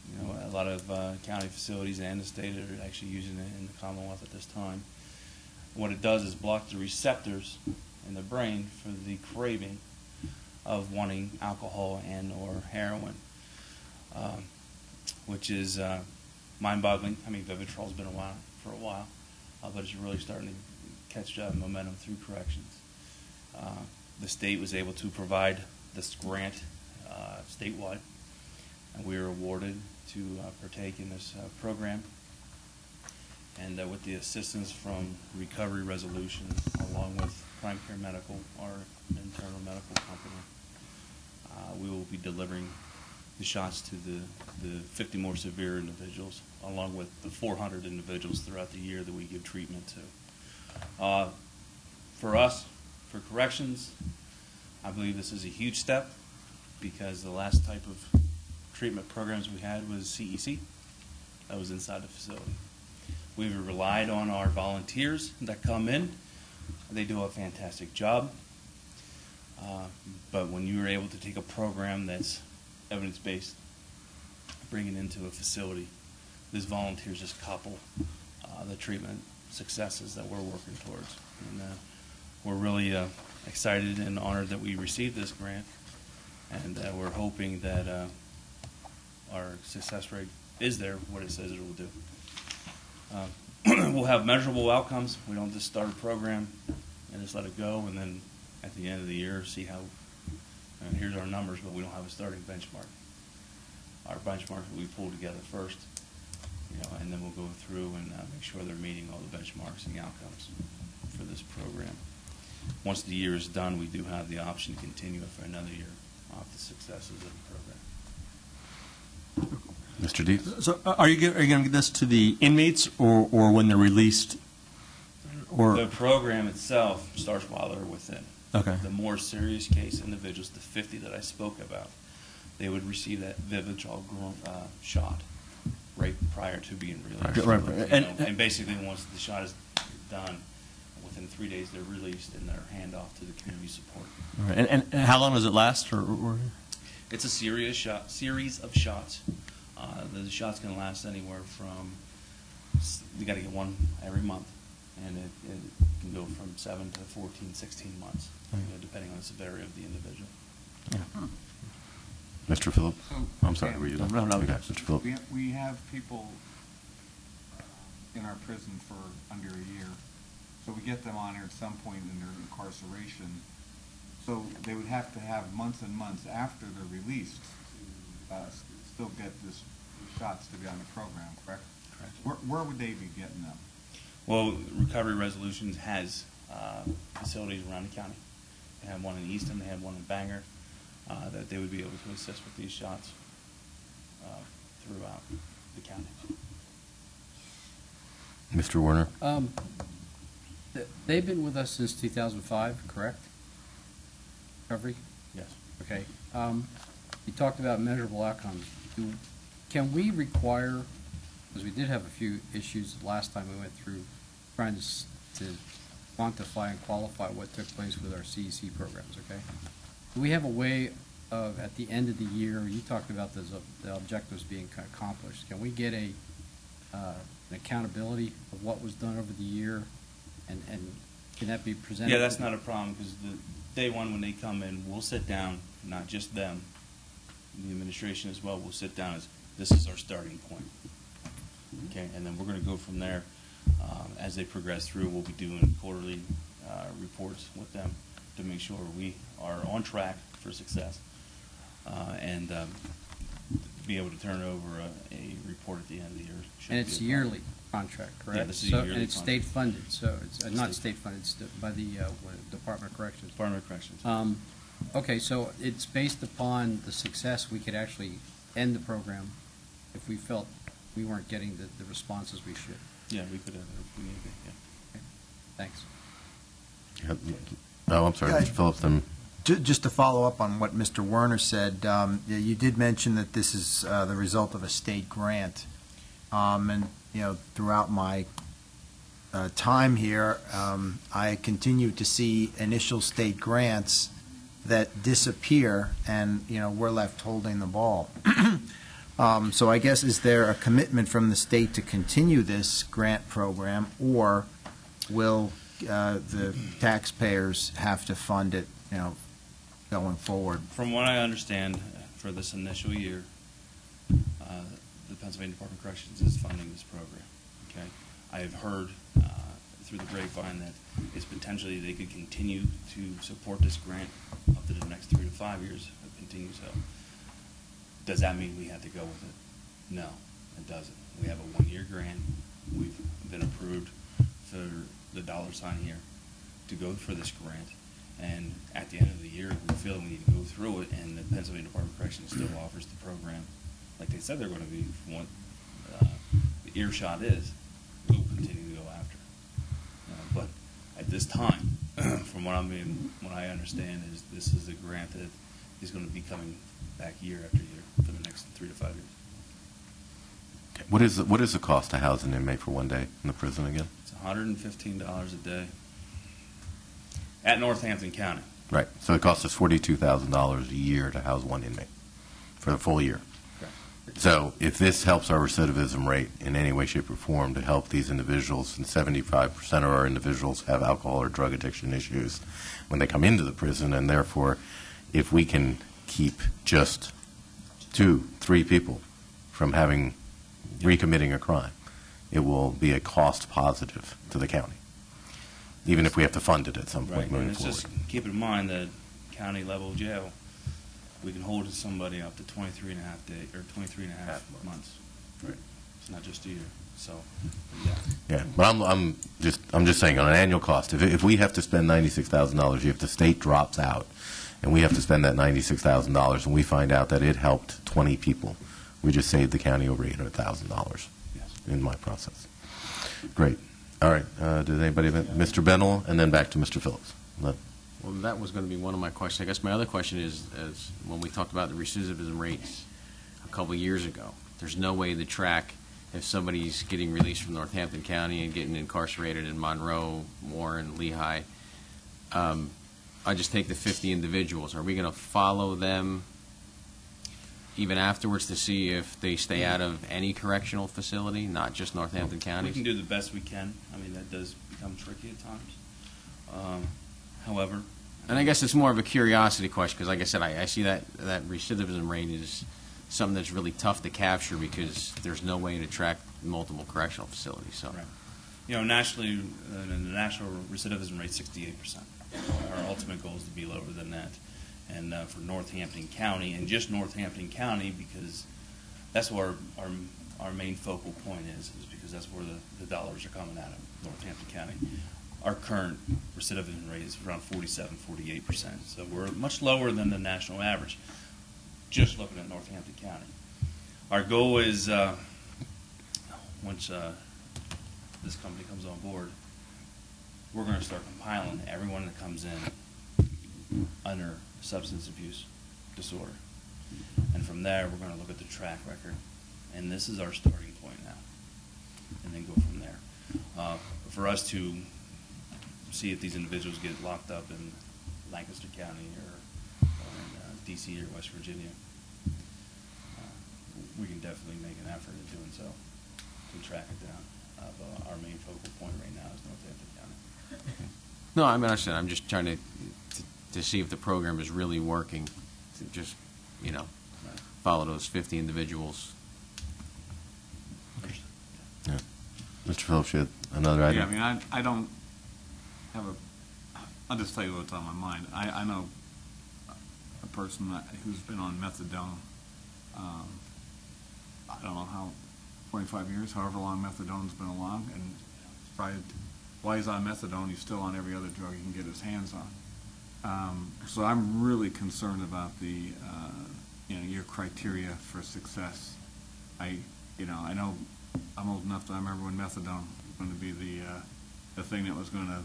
You know, a lot of county facilities and the state are actually using it in the Commonwealth at this time. What it does is block the receptors in the brain for the craving of wanting alcohol and or heroin, which is mind-boggling. I mean, Vivitrol's been for a while, but it's really starting to catch momentum through corrections. The state was able to provide this grant statewide, and we were awarded to partake in this program. And with the assistance from Recovery Resolution, along with Prime Care Medical, our internal medical company, we will be delivering the shots to the 50 more severe individuals, along with the 400 individuals throughout the year that we give treatment to. For us, for corrections, I believe this is a huge step, because the last type of treatment programs we had was CEC. That was inside the facility. We've relied on our volunteers that come in. They do a fantastic job. But when you are able to take a program that's evidence-based, bring it into a facility, these volunteers just couple the treatment successes that we're working towards. And we're really excited and honored that we received this grant, and we're hoping that our success rate is there, what it says it will do. We'll have measurable outcomes. We don't just start a program and just let it go, and then at the end of the year see how, and here's our numbers, but we don't have a starting benchmark. Our benchmark we pull together first, you know, and then we'll go through and make sure they're meeting all the benchmarks and the outcomes for this program. Once the year is done, we do have the option to continue it for another year off the successes of the program. Mr. Deep? So are you going to give this to the inmates or when they're released? Or the program itself starts while they're within. Okay. The more serious case individuals, the 50 that I spoke about, they would receive that Vivitrol shot right prior to being released. Right. And basically once the shot is done, within 3 days they're released and they're hand off to the community support. Right. And how long does it last? Or? It's a series of shots. The shot's going to last anywhere from, you got to get one every month, and it can go from 7 to 14, 16 months, you know, depending on the severity of the individual. Yeah. Mr. Phillips? So, I'm sorry, were you done? No. Okay, Mr. Phillips. We have people in our prison for under a year, so we get them on here at some point in their incarceration. So they would have to have months and months after they're released to still get these shots to be on the program, correct? Correct. Where would they be getting them? Well, Recovery Resolutions has facilities around the county. They have one in Easton, they have one in Bangor, that they would be able to assist with these shots throughout the county. Mr. Warner? They've been with us since 2005, correct? Recovery? Yes. Okay. You talked about measurable outcomes. Can we require, because we did have a few issues last time we went through trying to quantify and qualify what took place with our CEC programs, okay? Do we have a way of, at the end of the year, you talked about the objectives being accomplished. Can we get an accountability of what was done over the year, and can that be presented? Yeah, that's not a problem, because the day one when they come in, we'll sit down, not just them, the administration as well, we'll sit down as, this is our starting point. Okay, and then we're going to go from there. As they progress through, we'll be doing quarterly reports with them to make sure we are on track for success. And be able to turn over a report at the end of the year. And it's a yearly contract, correct? Yeah, this is a yearly And it's contract. state-funded, so it's not state-funded, it's by the Department of Corrections. Department of Corrections. Okay, so it's based upon the success, we could actually end the program if we felt we weren't getting the responses we should. Yeah, we could have, if we need to, yeah. Okay. Thanks. Oh, I'm sorry, Yeah, Mr. Phillips. Just to follow up on what Mr. Werner said, you did mention that this is the result of a state grant. And, throughout my time here, I continue to see initial state grants that disappear, and, we're left holding the ball. So I guess, is there a commitment from the state to continue this grant program, or will the taxpayers have to fund it, going forward? From what I understand, for this initial year, the Pennsylvania Department of Corrections is funding this program. Okay, I have heard through the grapevine that it's potentially they could continue to support this grant up to the next 3 to 5 years. Continue so. Does that mean we have to go with it? No, it doesn't. We have a 1-year grant. We've been approved for the dollar sign here to go for this grant. And at the end of the year, we feel we need to go through it, and the Pennsylvania Department of Corrections still offers the program like they said they're going to be. From what the earshot is, we'll continue to go after. But at this time, from what I understand, is this is a grant that is going to be coming back year after year for the next 3 to 5 years. What is the cost to house an inmate for 1 day in the prison again? It's $115 a day at Northampton County. Right. So it costs us $42,000 a year to house one inmate for the full year. Correct. So if this helps our recidivism rate in any way, shape, or form to help these individuals, and 75% of our individuals have alcohol or drug addiction issues when they come into the prison, and therefore if we can keep just 2-3 people from recommitting a crime, it will be a cost positive to the county, even if we have to fund it at some point moving and it's forward. just keep in mind that county level jail, we can hold somebody up to 23 and a half days or 23 and a half months. Right. It's not just a year. So, Yeah, but I'm just saying on an annual cost, if we have to spend $96,000, if the state drops out, and we have to spend that $96,000, and we find out that it helped 20 people, we just saved the county over $800,000 in my process. Great. All right. Does anybody have Mr. Bennell, and then back to Mr. Phillips? Well, that was going to be one of my questions. I guess my other question is when we talked about the recidivism rates a couple of years ago, there's no way to track if somebody's getting released from Northampton County and getting incarcerated in Monroe, Warren, Lehigh. I just take the 50 individuals. Are we going to follow them even afterwards to see if they stay out of any correctional facility, not just Northampton County? we can do the best we can. I mean, that does become tricky at times. However, and I guess it's more of a curiosity question because, like I said, I see that recidivism rate is something that's really tough to capture because there's no way to track multiple correctional facilities. So, right. Nationally, the national recidivism rate is 68%. Our ultimate goal is to be lower than that. And for Northampton County, and just Northampton County, because that's where our main focal point is because that's where the dollars are coming out of Northampton County. Our current recidivism rate is around 47-48%. So we're much lower than the national average, just looking at Northampton County. Our goal is, once this company comes on board, we're going to start compiling everyone that comes in under substance abuse disorder. And from there, we're going to look at the track record. And this is our starting point now. And then go from there. For us to see if these individuals get locked up in Lancaster County or in D.C. or West Virginia, we can definitely make an effort at doing so to track it down. Our main focal point right now is Northampton County. No, I mean, I'm just trying to see if the program is really working. To just, follow those 50 individuals. Yeah. Mr. Phillips, you had another item? Yeah, I mean, I don't have I'll just tell you what's on my mind. I know a person who's been on methadone I don't know how, 25 years, however long methadone's been along, and probably, while he's on methadone, he's still on every other drug he can get his hands on. So I'm really concerned about the, your criteria for success. I know I'm old enough that I remember when methadone was going to be the thing that was going to,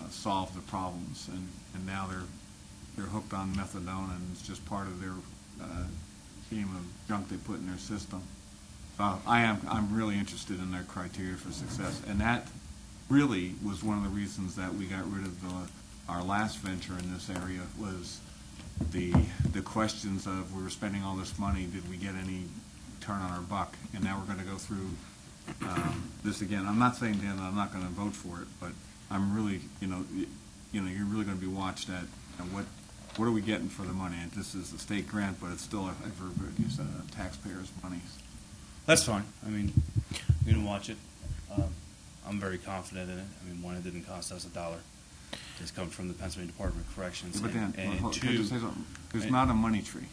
solve the problems, and now they're hooked on methadone, and it's just part of their scheme of junk they put in their system. I'm really interested in their criteria for success, and that really was one of the reasons that we got rid of our last venture in this area, was the questions of, we were spending all this money, did we get any turn on our buck? And now we're going to go through this again. I'm not saying, Dan, that I'm not going to vote for it, but I'm really, you're really going to be watched at what are we getting for the money? And this is a state grant, but it's still everybody's taxpayers' money. That's fine. I mean, we can watch it. I'm very confident in it. I mean, one, it didn't cost us $1. It's come from the Pennsylvania Department of Corrections. But Dan, and can I two, just say something? It's not a money tree.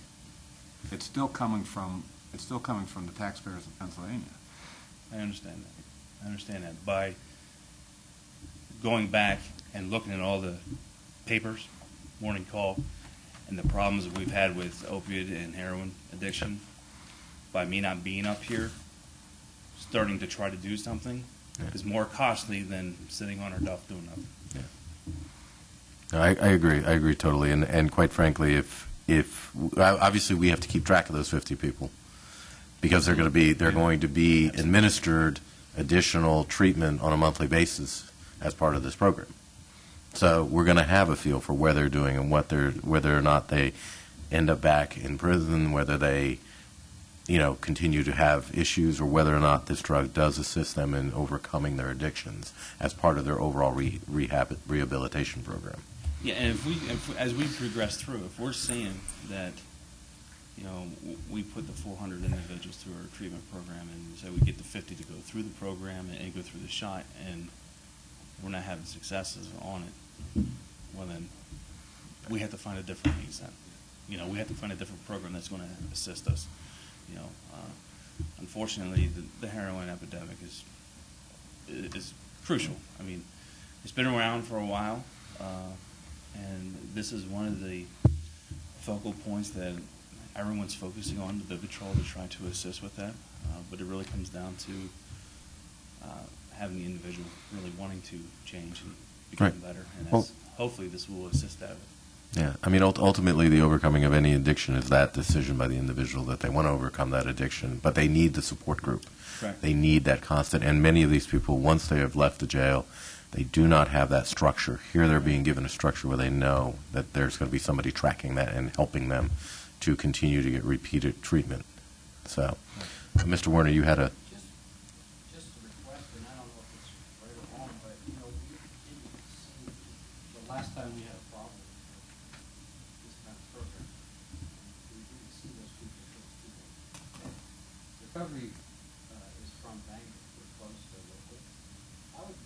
It's still coming from the taxpayers of Pennsylvania. I understand that. By going back and looking at all the papers, morning call, and the problems that we've had with opiate and heroin addiction, by me not being up here, starting to try to do something, is more costly than sitting on our duff doing nothing. No, I agree. I agree totally. And quite frankly, if obviously we have to keep track of those 50 people, because they're going to be administered additional treatment on a monthly basis as part of this program. So we're going to have a feel for where they're doing and whether or not they end up back in prison, whether they continue to have issues, or whether or not this drug does assist them in overcoming their addictions as part of their overall rehabilitation program. Yeah, and as we progress through, if we're seeing that, we put the 400 individuals through our treatment program, and say we get the 50 to go through the program and go through the shot, and we're not having successes on it, well then, we have to find a different means then. We have to find a different program that's going to assist us. Unfortunately, the heroin epidemic is crucial. I mean, it's been around for a while, and this is one of the focal points that everyone's focusing on, the Vivitrol, to try to assist with that. But it really comes down to having the individual really wanting to change and become better, and hopefully this will assist that. Yeah, I mean, ultimately, the overcoming of any addiction is that decision by the individual that they want to overcome that addiction, but they need the support group. Correct. They need that constant, and many of these people, once they have left the jail, they do not have that structure. Here they're being given a structure where they know that there's going to be somebody tracking that and helping them to continue to get repeated treatment. So, Mr. Warner, you had a... Just a request, and I don't know if it's right or wrong, but, we didn't see the last time we had a problem with this kind of program. We didn't see those people. Recovery is from Bangor, we're close to local. I would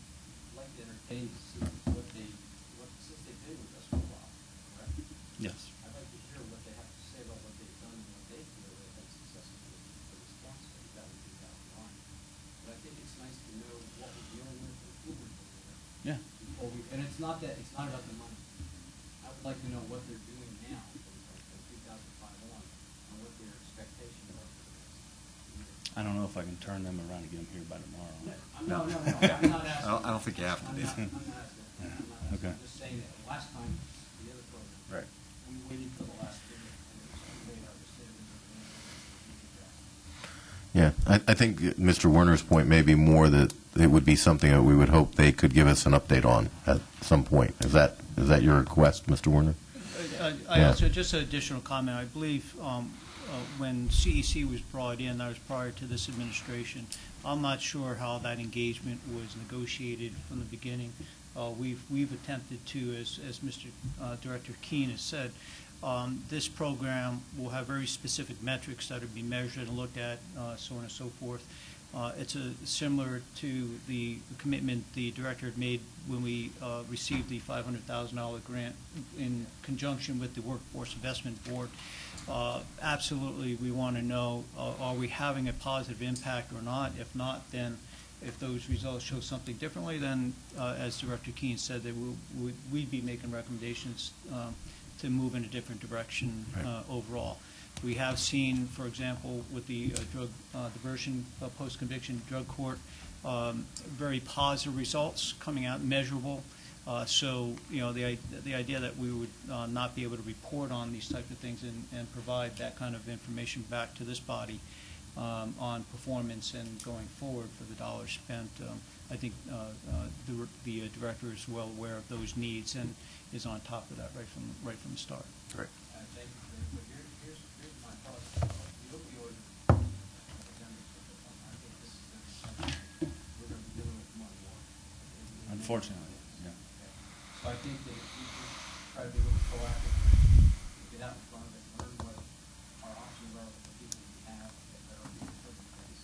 like to entertain to see since they've been with us for a while, correct? Yes. I'd like to hear what they have to say about what they've done and what they feel they've had success with the response rate. That would be down the line. But I think it's nice to know what we're dealing with and who we're dealing with. Yeah. And it's not about the money. I would like to know what they're doing now from 2005 on and what their expectations are for the next year. I don't know if I can turn them around and get them here by tomorrow. No. I'm not asking. I don't think you have to. I'm not asking. Okay. I'm just saying that last time, the other program, Right. we waited till the last minute and we made our decisions. Yeah, I think Mr. Werner's point may be more that it would be something that we would hope they could give us an update on at some point. Is that your request, Mr. Werner? I also, just an additional comment, I believe when CEC was brought in, that was prior to this administration. I'm not sure how that engagement was negotiated from the beginning. We've attempted to, as Mr. Director Keene has said, this program will have very specific metrics that will be measured and looked at, so on and so forth. It's similar to the commitment the director had made when we received the $500,000 grant in conjunction with the Workforce Investment Board. Absolutely, we want to know, are we having a positive impact or not? If not, then if those results show something differently, then as Director Keene said, that we'd be making recommendations to move in a different direction overall. We have seen, for example, with the drug diversion post-conviction drug court, very positive results coming out, measurable. So, you know, the idea that we would not be able to report on these types of things and provide that kind of information back to this body on performance and going forward for the dollars spent, I think the director is well aware of those needs and is on top of that right from the start. Great. Thank you. Here's my thoughts. You look at the order, I think this is we're going to be dealing with money more. Unfortunately, yeah. So I think that if we just try to be a little proactive, get out in front of it, learn what our options are with the people we have that are being put in place,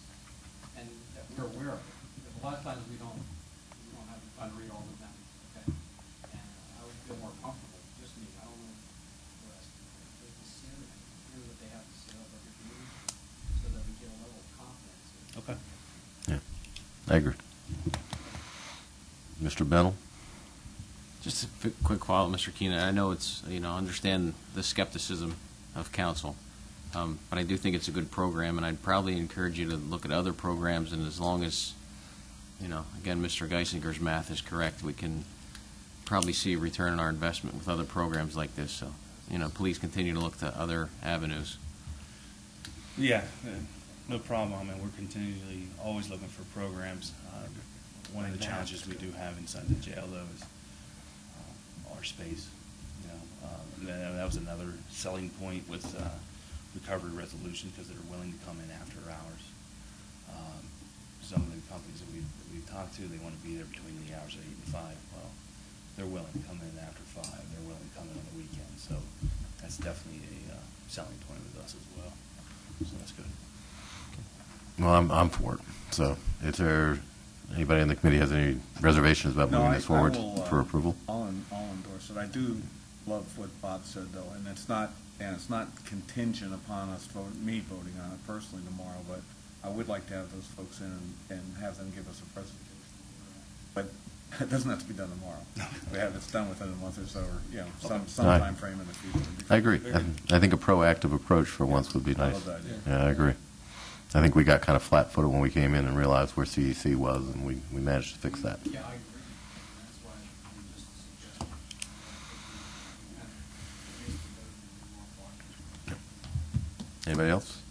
and that we're aware of it. Because a lot of times we don't have the time to read all of them, okay? And I would feel more comfortable, just me, I don't know the rest, just to sit and hear what they have to say about their community, so that we get a level of confidence. Okay. Yeah, I agree. Mr. Bennell? Just a quick follow-up, Mr. Keene. I know it's, understand the skepticism of council, but I do think it's a good program, and I'd probably encourage you to look at other programs, and as long as, again, Mr. Geisinger's math is correct, we can probably see a return on our investment with other programs like this. So, please continue to look to other avenues. Yeah, no problem. I mean, we're continually always looking for programs. One of the challenges we do have inside the jail, though, is our space. That was another selling point with recovery resolution, because they're willing to come in after hours. Some of the companies that we've talked to, they want to be there between the hours of 8 and 5. Well, they're willing to come in after 5. They're willing to come in on the weekend. So that's definitely a selling point with us as well. So that's good. Well, I'm for it. So, is there anybody in the committee has any reservations about moving this forward for approval? I'll endorse it. I do love what Bob said, though, and it's not contingent upon me voting on it personally tomorrow, but I would like to have those folks in and have them give us a presentation. But it doesn't have to be done tomorrow. We have it done within a month or so, or some time frame in the future. I agree. I think a proactive approach for once would be nice. I love that idea. Yeah, I agree. I think we got kind of flat-footed when we came in and realized where CEC was, and we managed to fix that. Yeah, I agree. That's why I'm just suggesting. Anybody else?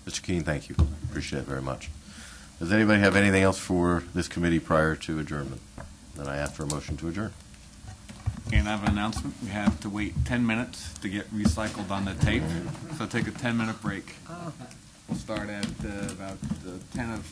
Mr. Keene, thank you. Appreciate it very much. Does anybody have anything else for this committee prior to adjournment? Then I ask for a motion to adjourn. And I have an announcement. We have to wait 10 minutes to get recycled on the tape, so take a 10-minute break. We'll start at about 10 of